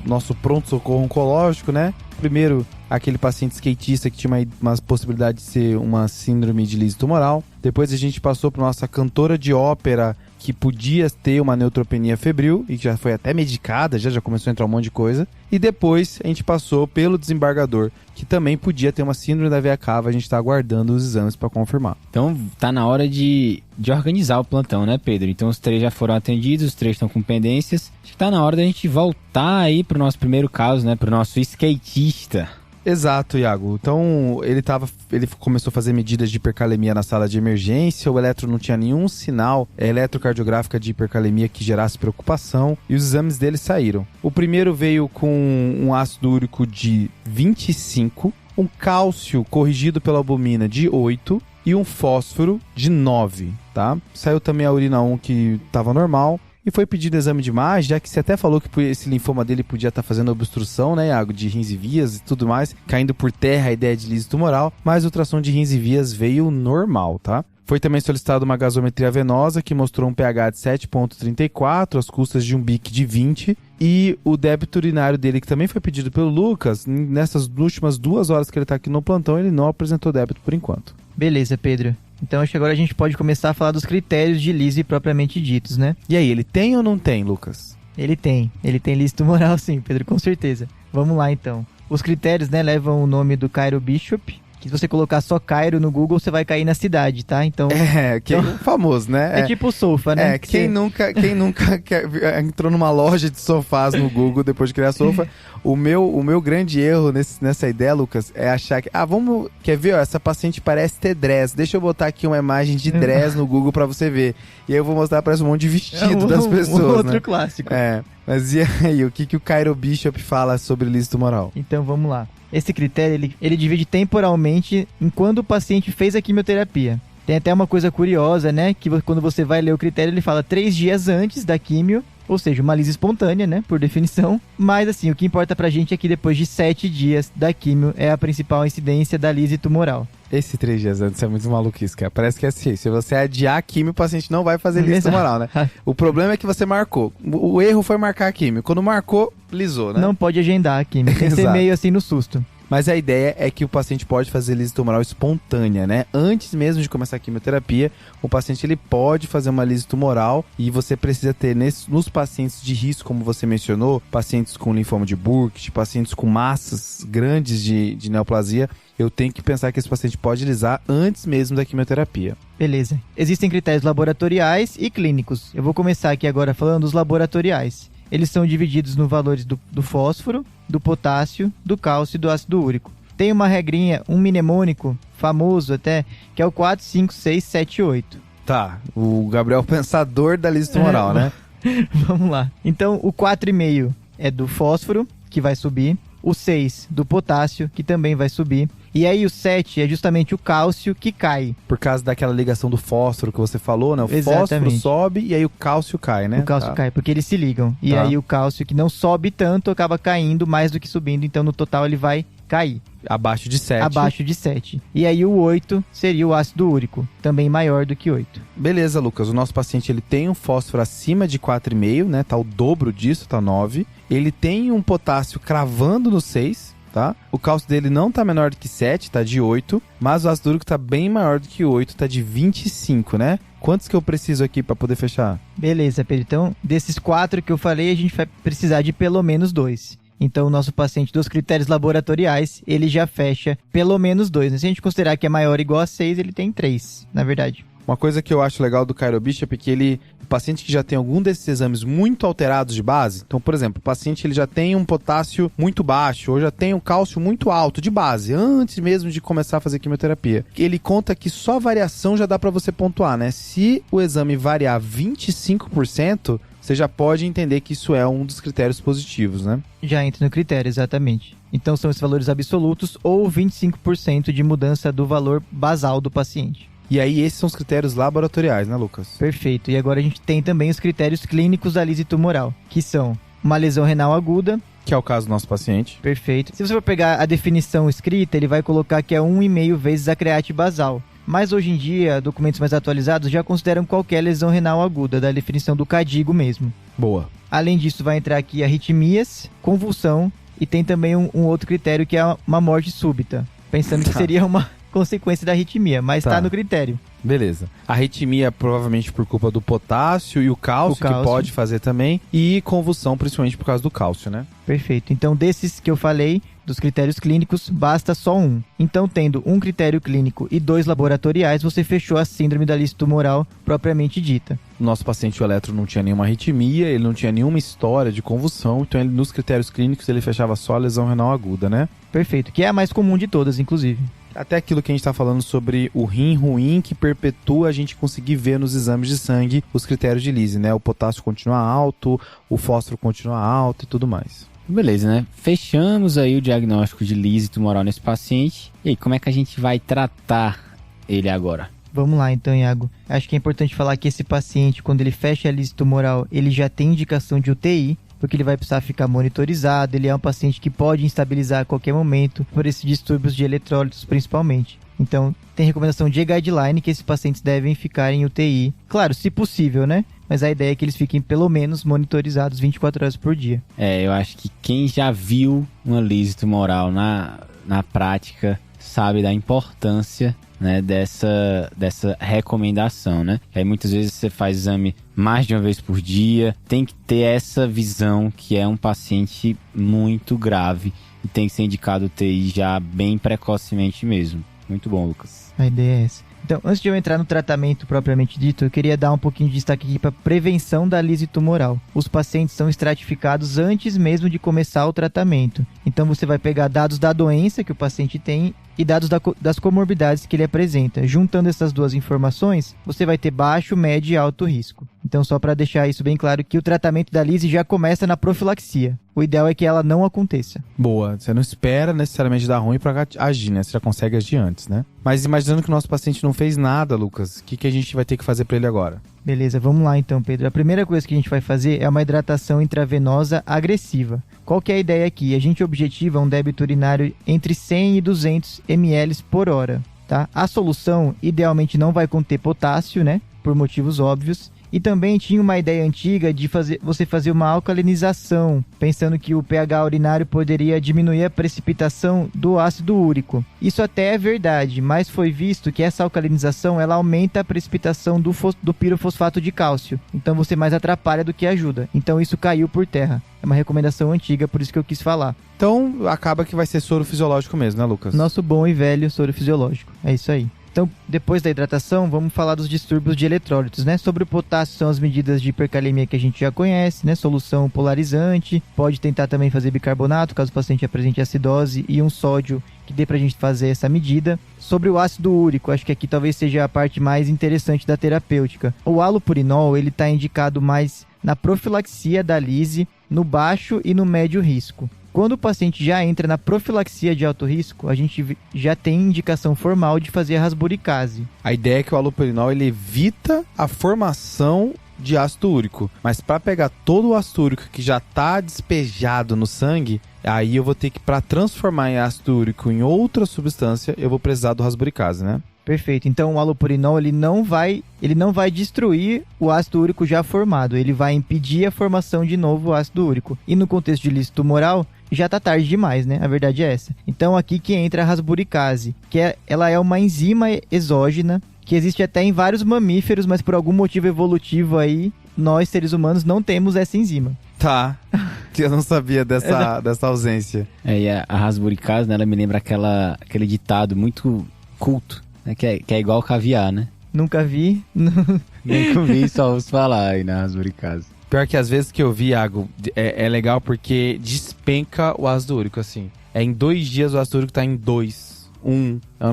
nosso pronto-socorro oncológico, né? Primeiro, aquele paciente skatista que tinha uma possibilidade de ser uma síndrome de lise tumoral. Depois a gente passou para nossa cantora de ópera que podia ter uma neutropenia febril e que já foi até medicada, já começou a entrar um monte de coisa. E depois a gente passou pelo desembargador, que também podia ter uma síndrome da veia cava. A gente tá aguardando os exames para confirmar. Então tá na hora de organizar o plantão, né, Pedro? Então os 3 já foram atendidos, os 3 estão com pendências. Acho que tá na hora da gente voltar aí pro nosso primeiro caso, né, pro nosso skatista. Exato, Iago. Então, ele começou a fazer medidas de hipercalemia na sala de emergência, o eletro não tinha nenhum sinal eletrocardiográfico de hipercalemia que gerasse preocupação, e os exames dele saíram. O primeiro veio com um ácido úrico de 25, um cálcio corrigido pela albumina de 8 e um fósforo de 9, tá? Saiu também a urina 1 que estava normal. E foi pedido exame de imagem, já que você até falou que esse linfoma dele podia estar fazendo obstrução, né, Iago, de rins e vias e tudo mais, caindo por terra a ideia de lise tumoral, mas o ultrassom de rins e vias veio normal, tá? Foi também solicitada uma gasometria venosa, que mostrou um pH de 7,34, às custas de um BIC de 20, e o débito urinário dele, que também foi pedido pelo Lucas, nessas últimas 2 horas que ele está aqui no plantão, ele não apresentou débito por enquanto. Beleza, Pedro. Então acho que agora a gente pode começar a falar dos critérios de lise propriamente ditos, né? E aí, ele tem ou não tem, Lucas? Ele tem lise tumoral sim, Pedro, com certeza. Vamos lá então. Os critérios, né, levam o nome do Cairo Bishop, que se você colocar só Cairo no Google, você vai cair na cidade, tá? Então... que é famoso, né? É tipo o Sofa, né? Quem nunca entrou numa loja de sofás no Google depois de criar Sofa? O meu grande erro nessa ideia, Lucas, é achar que... quer ver? Ó, essa paciente parece ter dress. Deixa eu botar aqui uma imagem de dress no Google pra você ver. E aí eu vou mostrar, parece um monte de vestido das pessoas, outro né? clássico. Mas e aí, o que o Cairo Bishop fala sobre lise tumoral? Então vamos lá. Esse critério, ele divide temporalmente em quando o paciente fez a quimioterapia. Tem até uma coisa curiosa, né? Que quando você vai ler o critério, ele fala 3 dias antes da quimio, ou seja, uma lise espontânea, né? Por definição. Mas assim, o que importa pra gente é que depois de 7 dias da quimio é a principal incidência da lise tumoral. Esse 3 dias antes é muito maluquice, cara. Parece que é assim, se você adiar a quimio, o paciente não vai fazer lise tumoral, né? O problema é que você marcou. O erro foi marcar a quimio. Quando marcou, lisou, né? Não pode agendar a quimio, tem que ser meio assim no susto. Mas a ideia é que o paciente pode fazer lise tumoral espontânea, né? Antes mesmo de começar a quimioterapia, o paciente ele pode fazer uma lise tumoral e você precisa ter nos pacientes de risco, como você mencionou, pacientes com linfoma de Burkitt, pacientes com massas grandes de neoplasia, eu tenho que pensar que esse paciente pode lisar antes mesmo da quimioterapia. Beleza. Existem critérios laboratoriais e clínicos. Eu vou começar aqui agora falando dos laboratoriais. Eles são divididos nos valores do fósforo, do potássio, do cálcio e do ácido úrico. Tem uma regrinha, um mnemônico famoso até, que é o 4, 5, 6, 7, 8. Tá, o Gabriel pensador da lise tumoral, né? Vamos lá. Então, o 4,5 é do fósforo, que vai subir. O 6 do potássio, que também vai subir. E aí o 7 é justamente o cálcio que cai. Por causa daquela ligação do fósforo que você falou, né? O Exatamente. Fósforo sobe e aí o cálcio cai, né? O cálcio cai, porque eles se ligam. E aí o cálcio que não sobe tanto acaba caindo mais do que subindo. Então no total ele vai cair. Abaixo de 7. Abaixo de 7. E aí o 8 seria o ácido úrico, também maior do que 8. Beleza, Lucas. O nosso paciente ele tem um fósforo acima de 4,5, né? Tá o dobro disso, tá 9. Ele tem um potássio cravando no 6, tá? O cálcio dele não tá menor do que 7, tá de 8. Mas o ácido úrico tá bem maior do que 8, tá de 25, né? Quantos que eu preciso aqui pra poder fechar? Beleza, Pedro. Então, desses 4 que eu falei, a gente vai precisar de pelo menos 2. Então, o nosso paciente dos critérios laboratoriais, ele já fecha pelo menos 2. Se a gente considerar que é maior ou igual a 6, ele tem 3, na verdade. Uma coisa que eu acho legal do Cairo Bishop é que o paciente que já tem algum desses exames muito alterados de base, então, por exemplo, o paciente ele já tem um potássio muito baixo ou já tem um cálcio muito alto de base, antes mesmo de começar a fazer quimioterapia. Ele conta que só variação já dá para você pontuar, né? Se o exame variar 25%, você já pode entender que isso é um dos critérios positivos, né? Já entra no critério, exatamente. Então são esses valores absolutos ou 25% de mudança do valor basal do paciente. E aí esses são os critérios laboratoriais, né, Lucas? Perfeito. E agora a gente tem também os critérios clínicos da lise tumoral, que são uma lesão renal aguda, que é o caso do nosso paciente. Perfeito. Se você for pegar a definição escrita, ele vai colocar que é 1,5 vezes a create basal. Mas hoje em dia, documentos mais atualizados já consideram qualquer lesão renal aguda, da definição do CADIGO mesmo. Boa. Além disso, vai entrar aqui arritmias, convulsão e tem também um outro critério que é uma morte súbita. Pensando que seria uma consequência da arritmia, mas tá no critério. Beleza. Arritmia provavelmente por culpa do potássio e o cálcio, que pode fazer também. E convulsão, principalmente por causa do cálcio, né? Perfeito. Então, desses que eu falei, dos critérios clínicos, basta só um. Então, tendo um critério clínico e 2 laboratoriais, você fechou a síndrome da lise tumoral propriamente dita. O nosso paciente, o Eletro, não tinha nenhuma arritmia, ele não tinha nenhuma história de convulsão, então ele, nos critérios clínicos ele fechava só a lesão renal aguda, né? Perfeito, que é a mais comum de todas, inclusive. Até aquilo que a gente está falando sobre o rim ruim, que perpetua a gente conseguir ver nos exames de sangue os critérios de lise, né? O potássio continua alto, o fósforo continua alto e tudo mais. Beleza, né? Fechamos aí o diagnóstico de lise tumoral nesse paciente. E aí, como é que a gente vai tratar ele agora? Vamos lá então, Iago. Acho que é importante falar que esse paciente, quando ele fecha a lise tumoral, ele já tem indicação de UTI, porque ele vai precisar ficar monitorizado, ele é um paciente que pode instabilizar a qualquer momento, por esses distúrbios de eletrólitos principalmente. Então, tem recomendação de guideline que esses pacientes devem ficar em UTI. Claro, se possível, né? Mas a ideia é que eles fiquem pelo menos monitorizados 24 horas por dia. Eu acho que quem já viu uma lise tumoral na prática sabe da importância, né, dessa recomendação, né? Aí muitas vezes você faz exame mais de uma vez por dia, tem que ter essa visão que é um paciente muito grave e tem que ser indicado UTI já bem precocemente mesmo. Muito bom, Lucas. A ideia é essa. Então, antes de eu entrar no tratamento propriamente dito, eu queria dar um pouquinho de destaque aqui para a prevenção da lise tumoral. Os pacientes são estratificados antes mesmo de começar o tratamento. Então, você vai pegar dados da doença que o paciente tem e dados das comorbidades que ele apresenta. Juntando essas duas informações, você vai ter baixo, médio e alto risco. Então, só para deixar isso bem claro, que o tratamento da lise já começa na profilaxia. O ideal é que ela não aconteça. Boa, você não espera necessariamente dar ruim para agir, né? Você já consegue agir antes, né? Mas imaginando que o nosso paciente não fez nada, Lucas, o que a gente vai ter que fazer para ele agora? Beleza, vamos lá então, Pedro. A primeira coisa que a gente vai fazer é uma hidratação intravenosa agressiva. Qual que é a ideia aqui? A gente objetiva um débito urinário entre 100 e 200 ml por hora, tá? A solução idealmente não vai conter potássio, né? Por motivos óbvios. E também tinha uma ideia antiga de você fazer uma alcalinização, pensando que o pH urinário poderia diminuir a precipitação do ácido úrico. Isso até é verdade, mas foi visto que essa alcalinização ela aumenta a precipitação do pirofosfato de cálcio. Então você mais atrapalha do que ajuda. Então isso caiu por terra. É uma recomendação antiga, por isso que eu quis falar. Então acaba que vai ser soro fisiológico mesmo, né, Lucas? Nosso bom e velho soro fisiológico. É isso aí. Então, depois da hidratação, vamos falar dos distúrbios de eletrólitos, né? Sobre o potássio, são as medidas de hipercalemia que a gente já conhece, né? Solução polarizante, pode tentar também fazer bicarbonato, caso o paciente apresente acidose, e um sódio que dê pra gente fazer essa medida. Sobre o ácido úrico, acho que aqui talvez seja a parte mais interessante da terapêutica. O halopurinol, ele está indicado mais na profilaxia da lise, no baixo e no médio risco. Quando o paciente já entra na profilaxia de alto risco, a gente já tem indicação formal de fazer a rasburicase. A ideia é que o halopurinol ele evita a formação de ácido úrico, mas para pegar todo o ácido úrico que já está despejado no sangue, aí eu vou ter que, para transformar em ácido úrico em outra substância, eu vou precisar do rasburicase, né? Perfeito. Então o halopurinol ele não vai destruir o ácido úrico já formado, ele vai impedir a formação de novo ácido úrico. E no contexto de lise tumoral, já tá tarde demais, né? A verdade é essa. Então aqui que entra a rasburicase, ela é uma enzima exógena que existe até em vários mamíferos, mas por algum motivo evolutivo aí, nós seres humanos não temos essa enzima. Tá, eu não sabia dessa ausência. E a rasburicase, né, ela me lembra aquele ditado muito culto, né, que é igual caviar, né? Nunca vi. Nunca vi, só ouço falar aí na rasburicase. Pior que às vezes que eu vi, Iago, é legal porque despenca o ácido úrico, assim. Em 2 dias o ácido úrico tá em 2, 1. É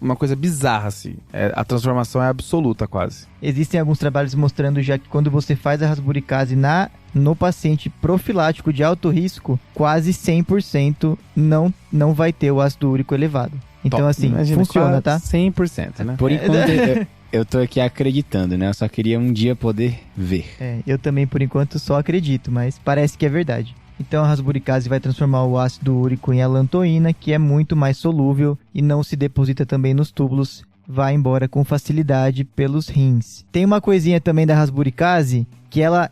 uma coisa bizarra, assim. A transformação é absoluta, quase. Existem alguns trabalhos mostrando já que quando você faz a rasburicase no paciente profilático de alto risco, quase 100% não vai ter o ácido úrico elevado. Então, assim, imagina, funciona, tá? 100%, né? Por enquanto, eu tô aqui acreditando, né? Eu só queria um dia poder ver. Eu também, por enquanto, só acredito, mas parece que é verdade. Então, a rasburicase vai transformar o ácido úrico em alantoína, que é muito mais solúvel e não se deposita também nos túbulos, vai embora com facilidade pelos rins. Tem uma coisinha também da rasburicase, que ela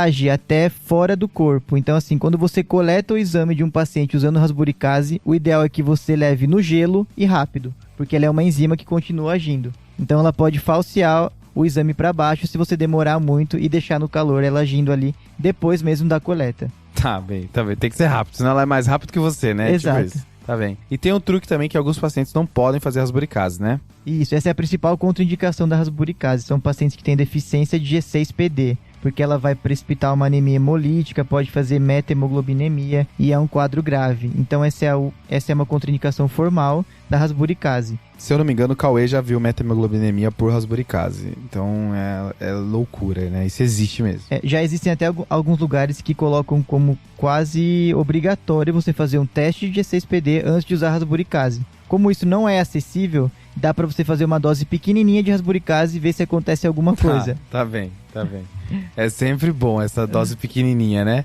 age até fora do corpo. Então, assim, quando você coleta o exame de um paciente usando rasburicase, o ideal é que você leve no gelo e rápido, porque ela é uma enzima que continua agindo. Então ela pode falsear o exame para baixo se você demorar muito e deixar no calor ela agindo ali depois mesmo da coleta. Tá bem. Tem que ser rápido, senão ela é mais rápido que você, né? Exato. Tipo isso. Tá bem. E tem um truque também que alguns pacientes não podem fazer rasburicase, né? Isso, essa é a principal contraindicação da rasburicase. São pacientes que têm deficiência de G6PD, porque ela vai precipitar uma anemia hemolítica, pode fazer metahemoglobinemia e é um quadro grave. Então essa é uma contraindicação formal da rasburicase. Se eu não me engano, o Cauê já viu metahemoglobinemia por rasburicase. Então é loucura, né? Isso existe mesmo. Já existem até alguns lugares que colocam como quase obrigatório você fazer um teste de G6PD antes de usar rasburicase. Como isso não é acessível, dá pra você fazer uma dose pequenininha de rasburicase e ver se acontece alguma coisa. Tá bem. É sempre bom essa dose pequenininha, né?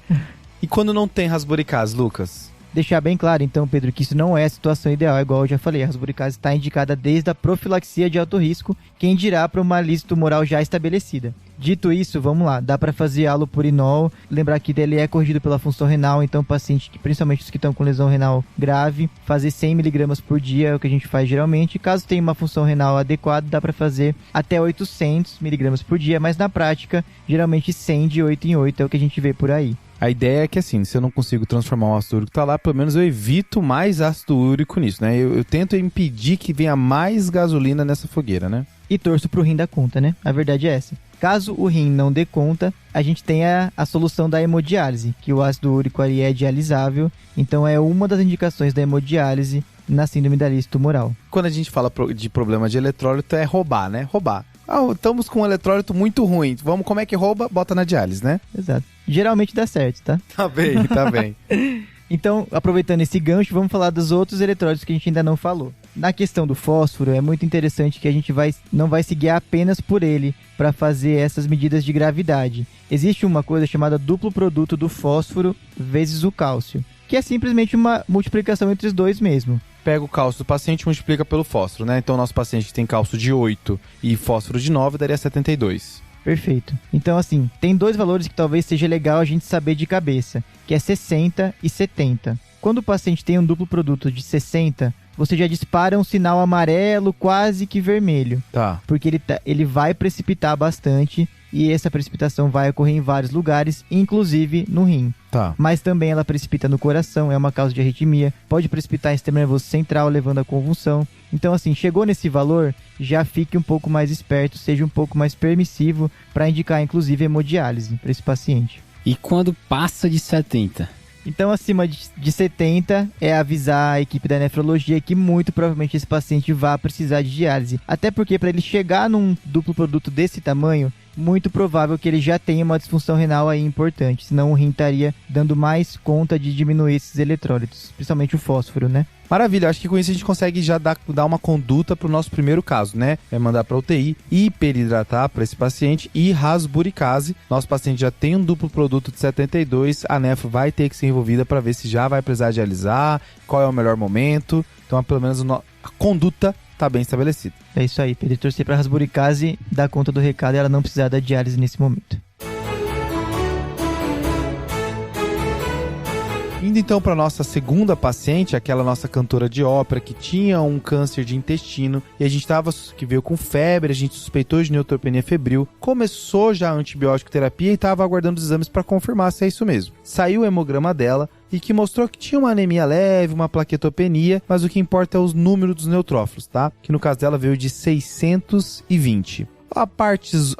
E quando não tem rasburicase, Lucas? Deixar bem claro, então, Pedro, que isso não é a situação ideal, igual eu já falei. A rasburicase está indicada desde a profilaxia de alto risco, quem dirá para uma lista tumoral já estabelecida. Dito isso, vamos lá, dá para fazer halopurinol, lembrar que ele é corrigido pela função renal, então paciente, principalmente os que estão com lesão renal grave, fazer 100 mg por dia é o que a gente faz geralmente. Caso tenha uma função renal adequada, dá para fazer até 800 mg por dia, mas na prática, geralmente 100 de 8 em 8 é o que a gente vê por aí. A ideia é que assim, se eu não consigo transformar o ácido úrico que tá lá, pelo menos eu evito mais ácido úrico nisso, né? Eu tento impedir que venha mais gasolina nessa fogueira, né? E torço pro rim dar conta, né? A verdade é essa. Caso o rim não dê conta, a gente tem a solução da hemodiálise, que o ácido úrico ali é dialisável, então é uma das indicações da hemodiálise na síndrome da lista tumoral. Quando a gente fala de problema de eletrólito, é roubar, né? Roubar. Estamos com um eletrólito muito ruim. Como é que rouba? Bota na diálise, né? Exato. Geralmente dá certo, tá? Tá bem. Então, aproveitando esse gancho, vamos falar dos outros eletrólitos que a gente ainda não falou. Na questão do fósforo, é muito interessante que a gente não vai se guiar apenas por ele para fazer essas medidas de gravidade. Existe uma coisa chamada duplo produto do fósforo vezes o cálcio, que é simplesmente uma multiplicação entre os dois mesmo. Pega o cálcio do paciente e multiplica pelo fósforo, né? Então, nosso paciente tem cálcio de 8 e fósforo de 9, daria 72. Perfeito. Então, assim, tem dois valores que talvez seja legal a gente saber de cabeça, que é 60 e 70. Quando o paciente tem um duplo produto de 60, você já dispara um sinal amarelo quase que vermelho. Tá. Porque ele vai precipitar bastante e essa precipitação vai ocorrer em vários lugares, inclusive no rim. Tá. Mas também ela precipita no coração, é uma causa de arritmia, pode precipitar em sistema nervoso central, levando a convulsão. Então, assim, chegou nesse valor, já fique um pouco mais esperto, seja um pouco mais permissivo para indicar, inclusive, hemodiálise para esse paciente. E quando passa de 70? Então, acima de 70 é avisar a equipe da nefrologia que muito provavelmente esse paciente vai precisar de diálise. Até porque para ele chegar num duplo produto desse tamanho, muito provável que ele já tenha uma disfunção renal aí importante. Senão o rim estaria dando mais conta de diminuir esses eletrólitos, principalmente o fósforo, né? Maravilha, acho que com isso a gente consegue já dar uma conduta para o nosso primeiro caso, né? É mandar para UTI, hiperidratar para esse paciente e rasburicase. Nosso paciente já tem um duplo produto de 72, a nefro vai ter que ser envolvida para ver se já vai precisar dialisar, qual é o melhor momento. Então, pelo menos a conduta está bem estabelecida. É isso aí, Pedro. Torcer para a rasburicase dar conta do recado e ela não precisar da diálise nesse momento. Indo então para nossa segunda paciente, aquela nossa cantora de ópera que tinha um câncer de intestino e a gente que veio com febre, a gente suspeitou de neutropenia febril, começou já a antibiótico terapia e estava aguardando os exames para confirmar se é isso mesmo. Saiu o hemograma dela e que mostrou que tinha uma anemia leve, uma plaquetopenia, mas o que importa é os números dos neutrófilos, tá? Que no caso dela veio de 620.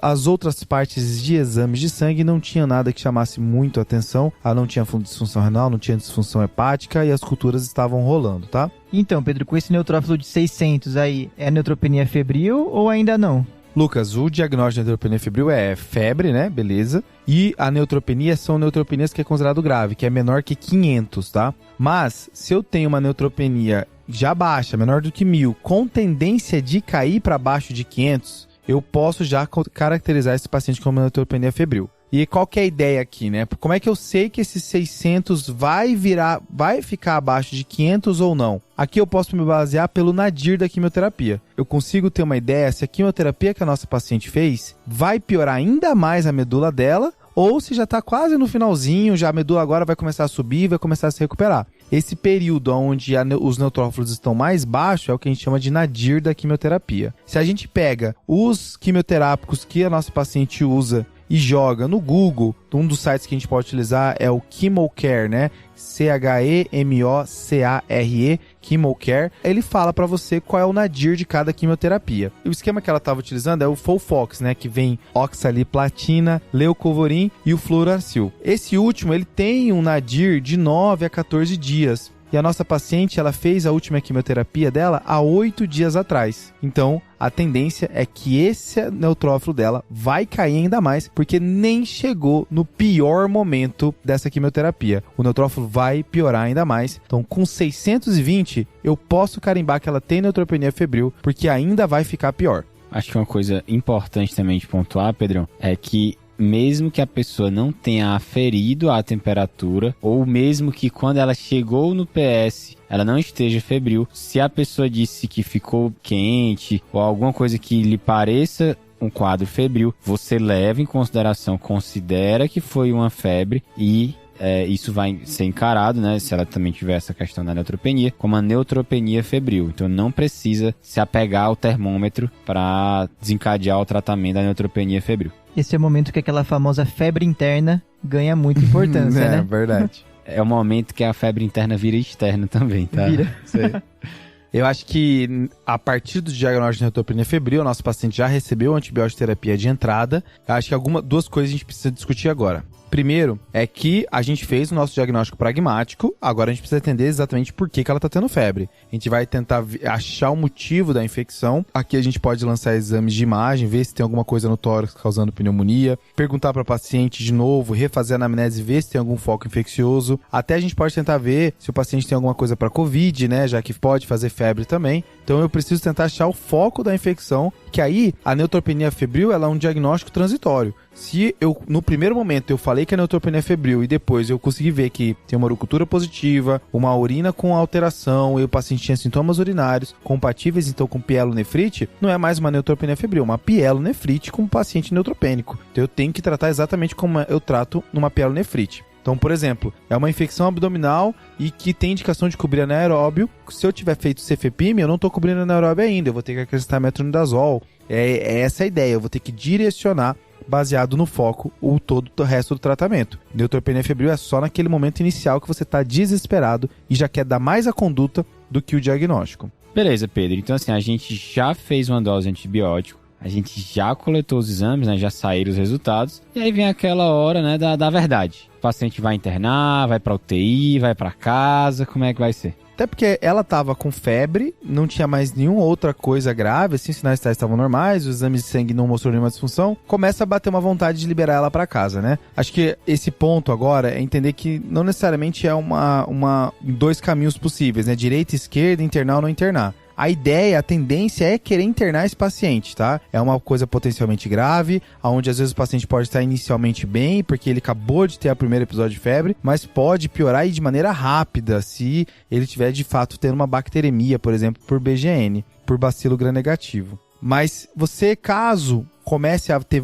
As outras partes de exames de sangue não tinha nada que chamasse muito a atenção. Ela não tinha disfunção renal, não tinha disfunção hepática e as culturas estavam rolando, tá? Então, Pedro, com esse neutrófilo de 600 aí, é neutropenia febril ou ainda não? Lucas, o diagnóstico de neutropenia febril é febre, né? Beleza. E a neutropenia são neutropenias que é considerado grave, que é menor que 500, tá? Mas, se eu tenho uma neutropenia já baixa, menor do que 1000, com tendência de cair para baixo de 500... eu posso já caracterizar esse paciente como neutropenia febril. E qual que é a ideia aqui, né? Como é que eu sei que esses 600 vai ficar abaixo de 500 ou não? Aqui eu posso me basear pelo nadir da quimioterapia. Eu consigo ter uma ideia se a quimioterapia que a nossa paciente fez vai piorar ainda mais a medula dela ou se já tá quase no finalzinho, já a medula agora vai começar a subir, vai começar a se recuperar. Esse período onde os neutrófilos estão mais baixos é o que a gente chama de nadir da quimioterapia. Se a gente pega os quimioterápicos que a nossa paciente usa e joga no Google, um dos sites que a gente pode utilizar é o ChemoCare, né? ChemoCare, ChemoCare. Ele fala pra você qual é o nadir de cada quimioterapia. O esquema que ela estava utilizando é o FOLFOX, né? Que vem oxaliplatina, leucovorin e o fluoracil. Esse último, ele tem um nadir de 9 a 14 dias. E a nossa paciente, ela fez a última quimioterapia dela há 8 dias atrás. Então, a tendência é que esse neutrófilo dela vai cair ainda mais, porque nem chegou no pior momento dessa quimioterapia. O neutrófilo vai piorar ainda mais. Então, com 620, eu posso carimbar que ela tem neutropenia febril, porque ainda vai ficar pior. Acho que uma coisa importante também de pontuar, Pedrão, é que mesmo que a pessoa não tenha aferido a temperatura, ou mesmo que quando ela chegou no PS ela não esteja febril, se a pessoa disse que ficou quente ou alguma coisa que lhe pareça um quadro febril, você leva em consideração, considera que foi uma febre e isso vai ser encarado, né, se ela também tiver essa questão da neutropenia, como a neutropenia febril. Então não precisa se apegar ao termômetro para desencadear o tratamento da neutropenia febril. Esse é o momento que aquela famosa febre interna ganha muita importância, né? É verdade. É o momento que a febre interna vira externa também, tá? Vira. Eu acho que a partir do diagnóstico de neutropenia febril, o nosso paciente já recebeu antibiótico terapia de entrada. Eu acho que duas coisas a gente precisa discutir agora. Primeiro, é que a gente fez o nosso diagnóstico pragmático, agora a gente precisa entender exatamente por que ela está tendo febre. A gente vai tentar achar o motivo da infecção. Aqui a gente pode lançar exames de imagem, ver se tem alguma coisa no tórax causando pneumonia, perguntar para a paciente de novo, refazer a anamnese, ver se tem algum foco infeccioso. Até a gente pode tentar ver se o paciente tem alguma coisa para COVID, né, já que pode fazer febre também. Então eu preciso tentar achar o foco da infecção, que aí a neutropenia febril ela é um diagnóstico transitório. Se eu, no primeiro momento, eu falei que a neutropenia é febril e depois eu consegui ver que tem uma urocultura positiva, uma urina com alteração e o paciente tinha sintomas urinários compatíveis, então, com pielonefrite, não é mais uma neutropenia febril, uma pielonefrite com um paciente neutropênico. Então, eu tenho que tratar exatamente como eu trato numa pielonefrite. Então, por exemplo, é uma infecção abdominal e que tem indicação de cobrir anaeróbio. Se eu tiver feito cefepime, eu não estou cobrindo anaeróbio ainda, eu vou ter que acrescentar metronidazol. É essa a ideia, eu vou ter que direcionar baseado no foco todo o resto do tratamento. Neutropenia febril é só naquele momento inicial que você está desesperado e já quer dar mais a conduta do que o diagnóstico. Beleza, Pedro. Então, assim, a gente já fez uma dose de antibiótico, a gente já coletou os exames, né? Já saíram os resultados. E aí vem aquela hora, né, da verdade. O paciente vai internar, vai para UTI, vai para casa, como é que vai ser? Até porque ela estava com febre, não tinha mais nenhuma outra coisa grave, assim, os sinais vitais estavam normais, os exames de sangue não mostrou nenhuma disfunção, começa a bater uma vontade de liberar ela para casa, né? Acho que esse ponto agora é entender que não necessariamente é dois caminhos possíveis, né? Direita e esquerda, internar ou não internar. A ideia, a tendência é querer internar esse paciente, tá? É uma coisa potencialmente grave, onde às vezes o paciente pode estar inicialmente bem, porque ele acabou de ter o primeiro episódio de febre, mas pode piorar de maneira rápida se ele tiver de fato tendo uma bacteremia, por exemplo, por BGN, por bacilo gram-negativo. Mas você, caso comece a ter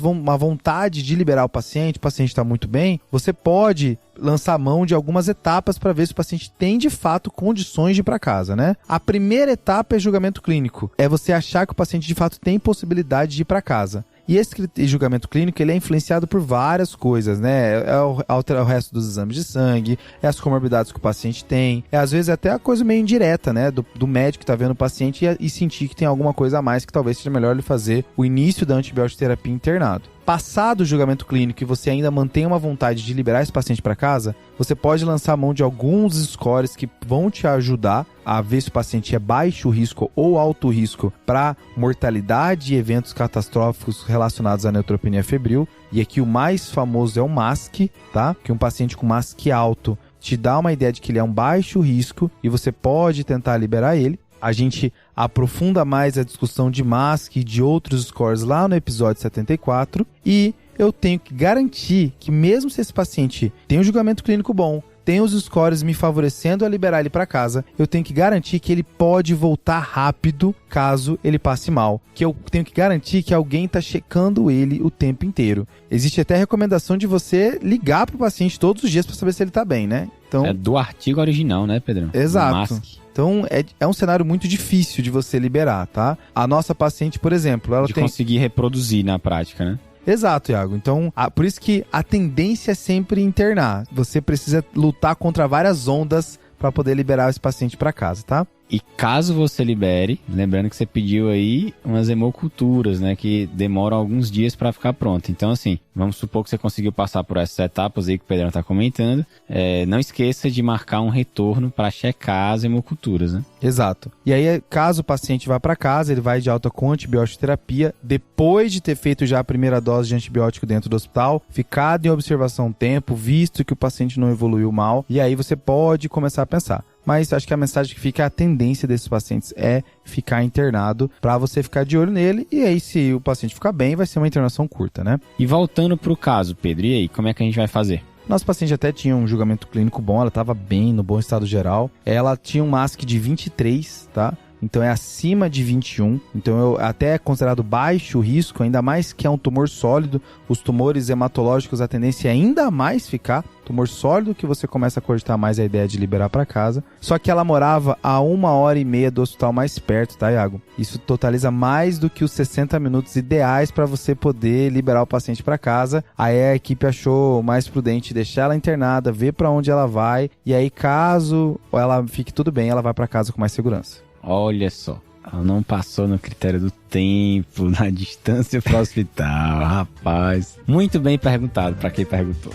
uma vontade de liberar o paciente está muito bem, você pode lançar mão de algumas etapas para ver se o paciente tem de fato condições de ir para casa, né? A primeira etapa é julgamento clínico, é você achar que o paciente de fato tem possibilidade de ir para casa. E esse julgamento clínico ele é influenciado por várias coisas, né? É o resto dos exames de sangue, é as comorbidades que o paciente tem, às vezes até a coisa meio indireta, né? Do médico que tá vendo o paciente e sentir que tem alguma coisa a mais que talvez seja melhor ele fazer o início da antibiótico terapia internado. Passado o julgamento clínico e você ainda mantém uma vontade de liberar esse paciente para casa, você pode lançar mão de alguns scores que vão te ajudar a ver se o paciente é baixo risco ou alto risco para mortalidade e eventos catastróficos relacionados à neutropenia febril. E aqui o mais famoso é o MASC, tá? Que um paciente com MASC alto te dá uma ideia de que ele é um baixo risco e você pode tentar liberar ele. A gente aprofunda mais a discussão de MASC e de outros scores lá no episódio 74. E eu tenho que garantir que mesmo se esse paciente tem um julgamento clínico bom, tem os scores me favorecendo a liberar ele para casa, eu tenho que garantir que ele pode voltar rápido caso ele passe mal. Que eu tenho que garantir que alguém está checando ele o tempo inteiro. Existe até a recomendação de você ligar para o paciente todos os dias para saber se ele está bem, né? Então, é do artigo original, né, Pedrão? Exato. Então, é um cenário muito difícil de você liberar, tá? A nossa paciente, por exemplo, ela tem... conseguir reproduzir na prática, né? Exato, Iago. Então, por isso que a tendência é sempre internar. Você precisa lutar contra várias ondas para poder liberar esse paciente para casa, tá? E caso você libere, lembrando que você pediu aí umas hemoculturas, né, que demoram alguns dias para ficar pronto. Então, assim, vamos supor que você conseguiu passar por essas etapas aí que o Pedrão tá comentando. Não esqueça de marcar um retorno para checar as hemoculturas, né? Exato. E aí, caso o paciente vá para casa, ele vai de alta com antibiótico terapia, depois de ter feito já a primeira dose de antibiótico dentro do hospital, ficado em observação um tempo, visto que o paciente não evoluiu mal, e aí você pode começar a pensar. Mas acho que a mensagem que fica é a tendência desses pacientes é ficar internado para você ficar de olho nele. E aí, se o paciente ficar bem, vai ser uma internação curta, né? E voltando pro caso, Pedro, e aí, como é que a gente vai fazer? Nosso paciente até tinha um julgamento clínico bom, ela estava bem, no bom estado geral. Ela tinha um MASC de 23, tá? Então é acima de 21, então até é considerado baixo risco, ainda mais que é um tumor sólido. Os tumores hematológicos, a tendência é ainda mais ficar tumor sólido, que você começa a cogitar mais a ideia de liberar para casa. Só que ela morava a 1h30 do hospital mais perto, tá, Iago? Isso totaliza mais do que os 60 minutos ideais para você poder liberar o paciente para casa. Aí a equipe achou mais prudente deixar ela internada, ver para onde ela vai, e aí caso ela fique tudo bem, ela vai para casa com mais segurança. Olha só, ela não passou no critério do tempo, na distância para o hospital, rapaz. Muito bem perguntado para quem perguntou.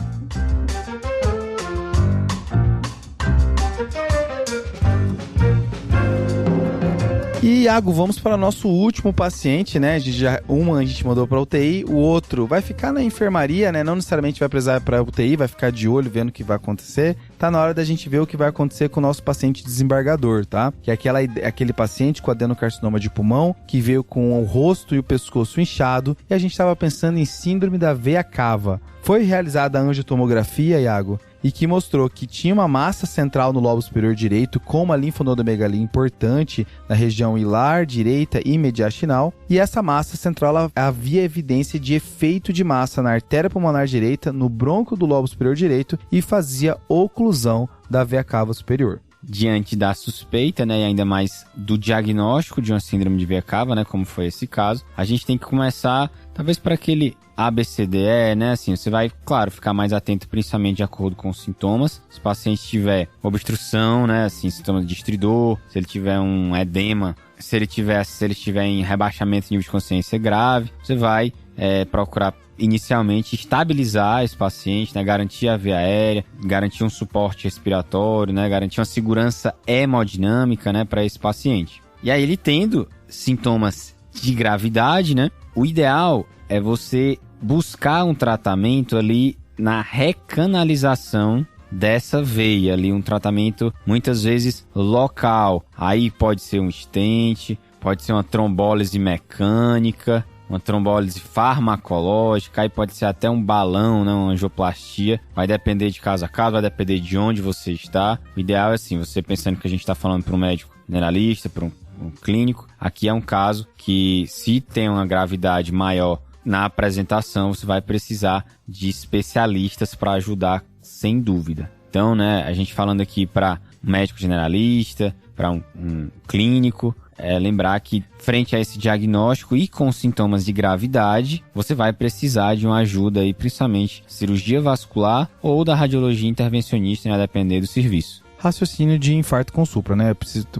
E, Iago, vamos para o nosso último paciente, né? A gente mandou para UTI, o outro vai ficar na enfermaria, né? Não necessariamente vai precisar para UTI, vai ficar de olho vendo o que vai acontecer. Tá na hora da gente ver o que vai acontecer com o nosso paciente desembargador, tá? Que é aquele paciente com adenocarcinoma de pulmão, que veio com o rosto e o pescoço inchado, e a gente estava pensando em síndrome da veia cava. Foi realizada a angiotomografia, Iago, e que mostrou que tinha uma massa central no lobo superior direito com uma linfonodomegalia importante na região hilar, direita e mediastinal, e essa massa central havia evidência de efeito de massa na artéria pulmonar direita, no bronco do lobo superior direito, e fazia oclusão da veia cava superior. Diante da suspeita, né, e ainda mais do diagnóstico de uma síndrome de veia cava, né, como foi esse caso, a gente tem que começar, talvez para aquele ABCDE, né, assim, você vai, claro, ficar mais atento principalmente de acordo com os sintomas. Se o paciente tiver obstrução, né, assim, sintomas de estridor, se ele tiver um edema, se ele tiver em rebaixamento de nível de consciência grave, você vai procurar inicialmente estabilizar esse paciente, né, garantir a via aérea, garantir um suporte respiratório, né, garantir uma segurança hemodinâmica, né, para esse paciente. E aí ele tendo sintomas de gravidade, né, o ideal é você buscar um tratamento ali na recanalização dessa veia ali, um tratamento muitas vezes local. Aí pode ser um stent, pode ser uma trombólise mecânica, uma trombólise farmacológica, aí pode ser até um balão, né, uma angioplastia. Vai depender de caso a caso, vai depender de onde você está. O ideal é assim, você pensando que a gente está falando para um médico generalista, para um clínico. Aqui é um caso que, se tem uma gravidade maior na apresentação, você vai precisar de especialistas para ajudar, sem dúvida. Então, né, a gente falando aqui para um médico generalista, para um clínico, lembrar que frente a esse diagnóstico e com sintomas de gravidade, você vai precisar de uma ajuda aí, principalmente cirurgia vascular ou da radiologia intervencionista, né, a depender do serviço. Raciocínio de infarto com supra, né?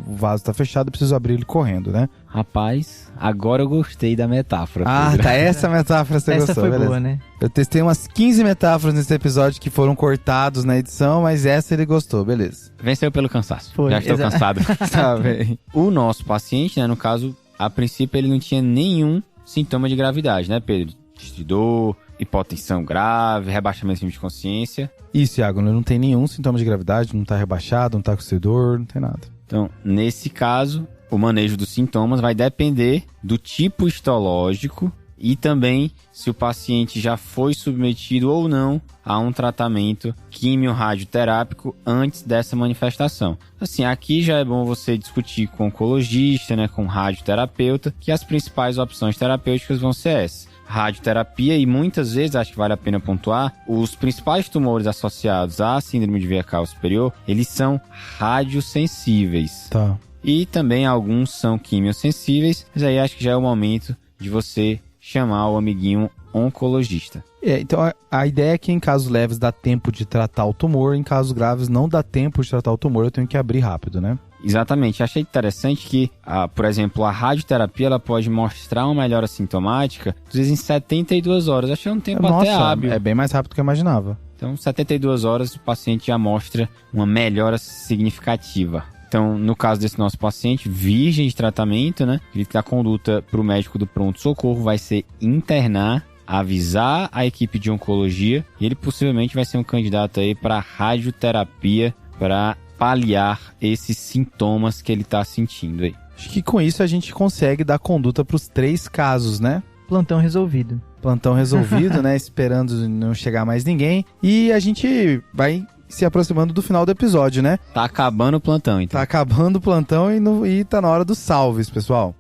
O vaso tá fechado, eu preciso abrir ele correndo, né? Rapaz, agora eu gostei da metáfora. Ah, Pedro. Tá, essa metáfora você essa gostou, foi beleza. boa, né? Eu testei umas 15 metáforas nesse episódio que foram cortados na edição, mas essa ele gostou, beleza. Venceu pelo cansaço. Foi, já estou cansado. Tá bem. O nosso paciente, né, no caso, a princípio ele não tinha nenhum sintoma de gravidade, né, Pedro? Estridor, hipotensão grave, rebaixamento de consciência. Isso, Iago, ele não tem nenhum sintoma de gravidade, não tá rebaixado, não tá com estridor, não tem nada. Então, nesse caso, o manejo dos sintomas vai depender do tipo histológico e também se o paciente já foi submetido ou não a um tratamento quimio-radioterápico antes dessa manifestação. Assim, aqui já é bom você discutir com o oncologista, né, com o radioterapeuta, que as principais opções terapêuticas vão ser essas. Radioterapia, e muitas vezes, acho que vale a pena pontuar, os principais tumores associados à síndrome de veia cava superior, eles são radiosensíveis. Tá. E também alguns são quimiosensíveis, mas aí acho que já é o momento de você chamar o amiguinho oncologista. Então a ideia é que em casos leves dá tempo de tratar o tumor, em casos graves não dá tempo de tratar o tumor, eu tenho que abrir rápido, né? Exatamente. Achei interessante que, por exemplo, a radioterapia ela pode mostrar uma melhora sintomática, às vezes em 72 horas. Achei um tempo até hábil. É bem mais rápido do que eu imaginava. Então, 72 horas o paciente já mostra uma melhora significativa. Então, no caso desse nosso paciente, virgem de tratamento, né? A conduta para o médico do pronto-socorro vai ser internar, avisar a equipe de oncologia, e ele possivelmente vai ser um candidato aí para radioterapia para paliar esses sintomas que ele está sentindo aí. Acho que com isso a gente consegue dar conduta para os 3 casos, né? Plantão resolvido. Plantão resolvido, né? Esperando não chegar mais ninguém. E a gente vai se aproximando do final do episódio, né? Tá acabando o plantão, então. Tá acabando o plantão e tá na hora dos salves, pessoal.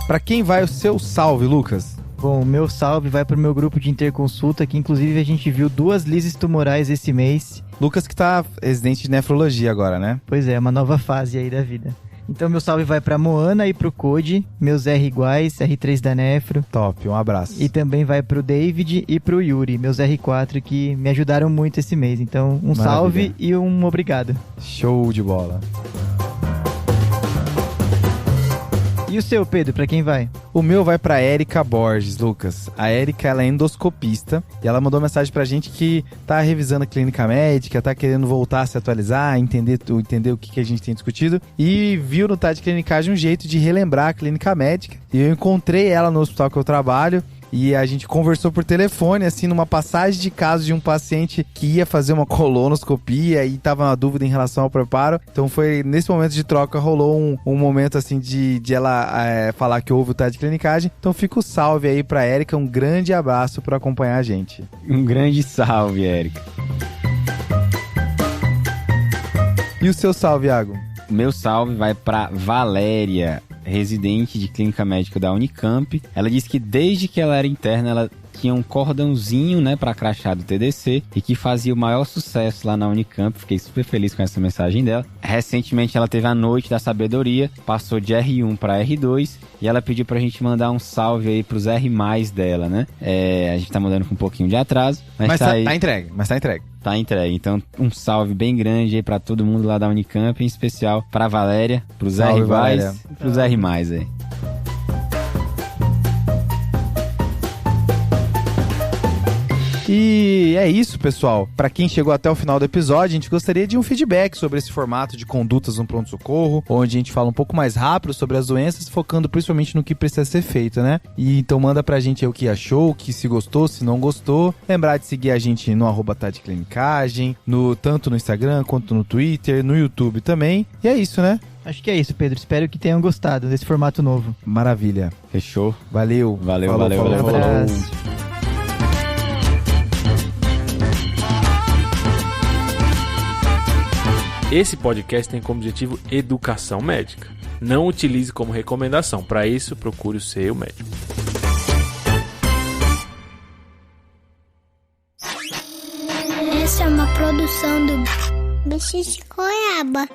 Pra quem vai o seu salve, Lucas? Bom, o meu salve vai pro meu grupo de interconsulta, que inclusive a gente viu 2 lises tumorais esse mês. Lucas que tá residente de nefrologia agora, né? Pois é, uma nova fase aí da vida. Então meu salve vai pra Moana e pro Code, meus R iguais, R3 da Nefro. Top, um abraço. E também vai pro David e pro Yuri, meus R4, que me ajudaram muito esse mês. Então, um salve e um obrigado. Show de bola. E o seu, Pedro, pra quem vai? O meu vai pra Érica Borges, Lucas. A Érica, ela é endoscopista e ela mandou mensagem pra gente que tá revisando a clínica médica, tá querendo voltar a se atualizar, entender o que a gente tem discutido, e viu no Tade Clinicagem um jeito de relembrar a clínica médica. E eu encontrei ela no hospital que eu trabalho, e a gente conversou por telefone, assim, numa passagem de caso de um paciente que ia fazer uma colonoscopia e tava na dúvida em relação ao preparo. Então foi nesse momento de troca, rolou um momento assim de ela falar que houve o TAD de clinicagem. Então fica o salve aí pra Érica, um grande abraço por acompanhar a gente. Um grande salve, Érica. E o seu salve, Iago? O meu salve vai pra Valéria, residente de clínica médica da Unicamp. Ela disse que desde que ela era interna, ela tinha um cordãozinho, né, para crachá do TDC e que fazia o maior sucesso lá na Unicamp. Fiquei super feliz com essa mensagem dela. Recentemente ela teve a Noite da Sabedoria, passou de R1 para R2 e ela pediu pra gente mandar um salve aí pros R+, dela, né? A gente tá mandando com um pouquinho de atraso, mas tá aí. Tá entregue, mas tá entregue. Tá entregue. Então, um salve bem grande aí pra todo mundo lá da Unicamp, em especial pra Valéria, pros salve, R+, e pros R+, aí. E é isso, pessoal. Para quem chegou até o final do episódio, a gente gostaria de um feedback sobre esse formato de condutas no pronto-socorro, onde a gente fala um pouco mais rápido sobre as doenças, focando principalmente no que precisa ser feito, né? E então manda pra gente aí o que achou, que se gostou, se não gostou. Lembrar de seguir a gente no @tadeclinicagem, tanto no Instagram quanto no Twitter, no YouTube também. E é isso, né? Acho que é isso, Pedro. Espero que tenham gostado desse formato novo. Maravilha. Fechou? Valeu. Valeu. Um abraço. Esse podcast tem como objetivo educação médica. Não utilize como recomendação. Para isso, procure o seu médico. Essa é uma produção do Bicho de Goiaba.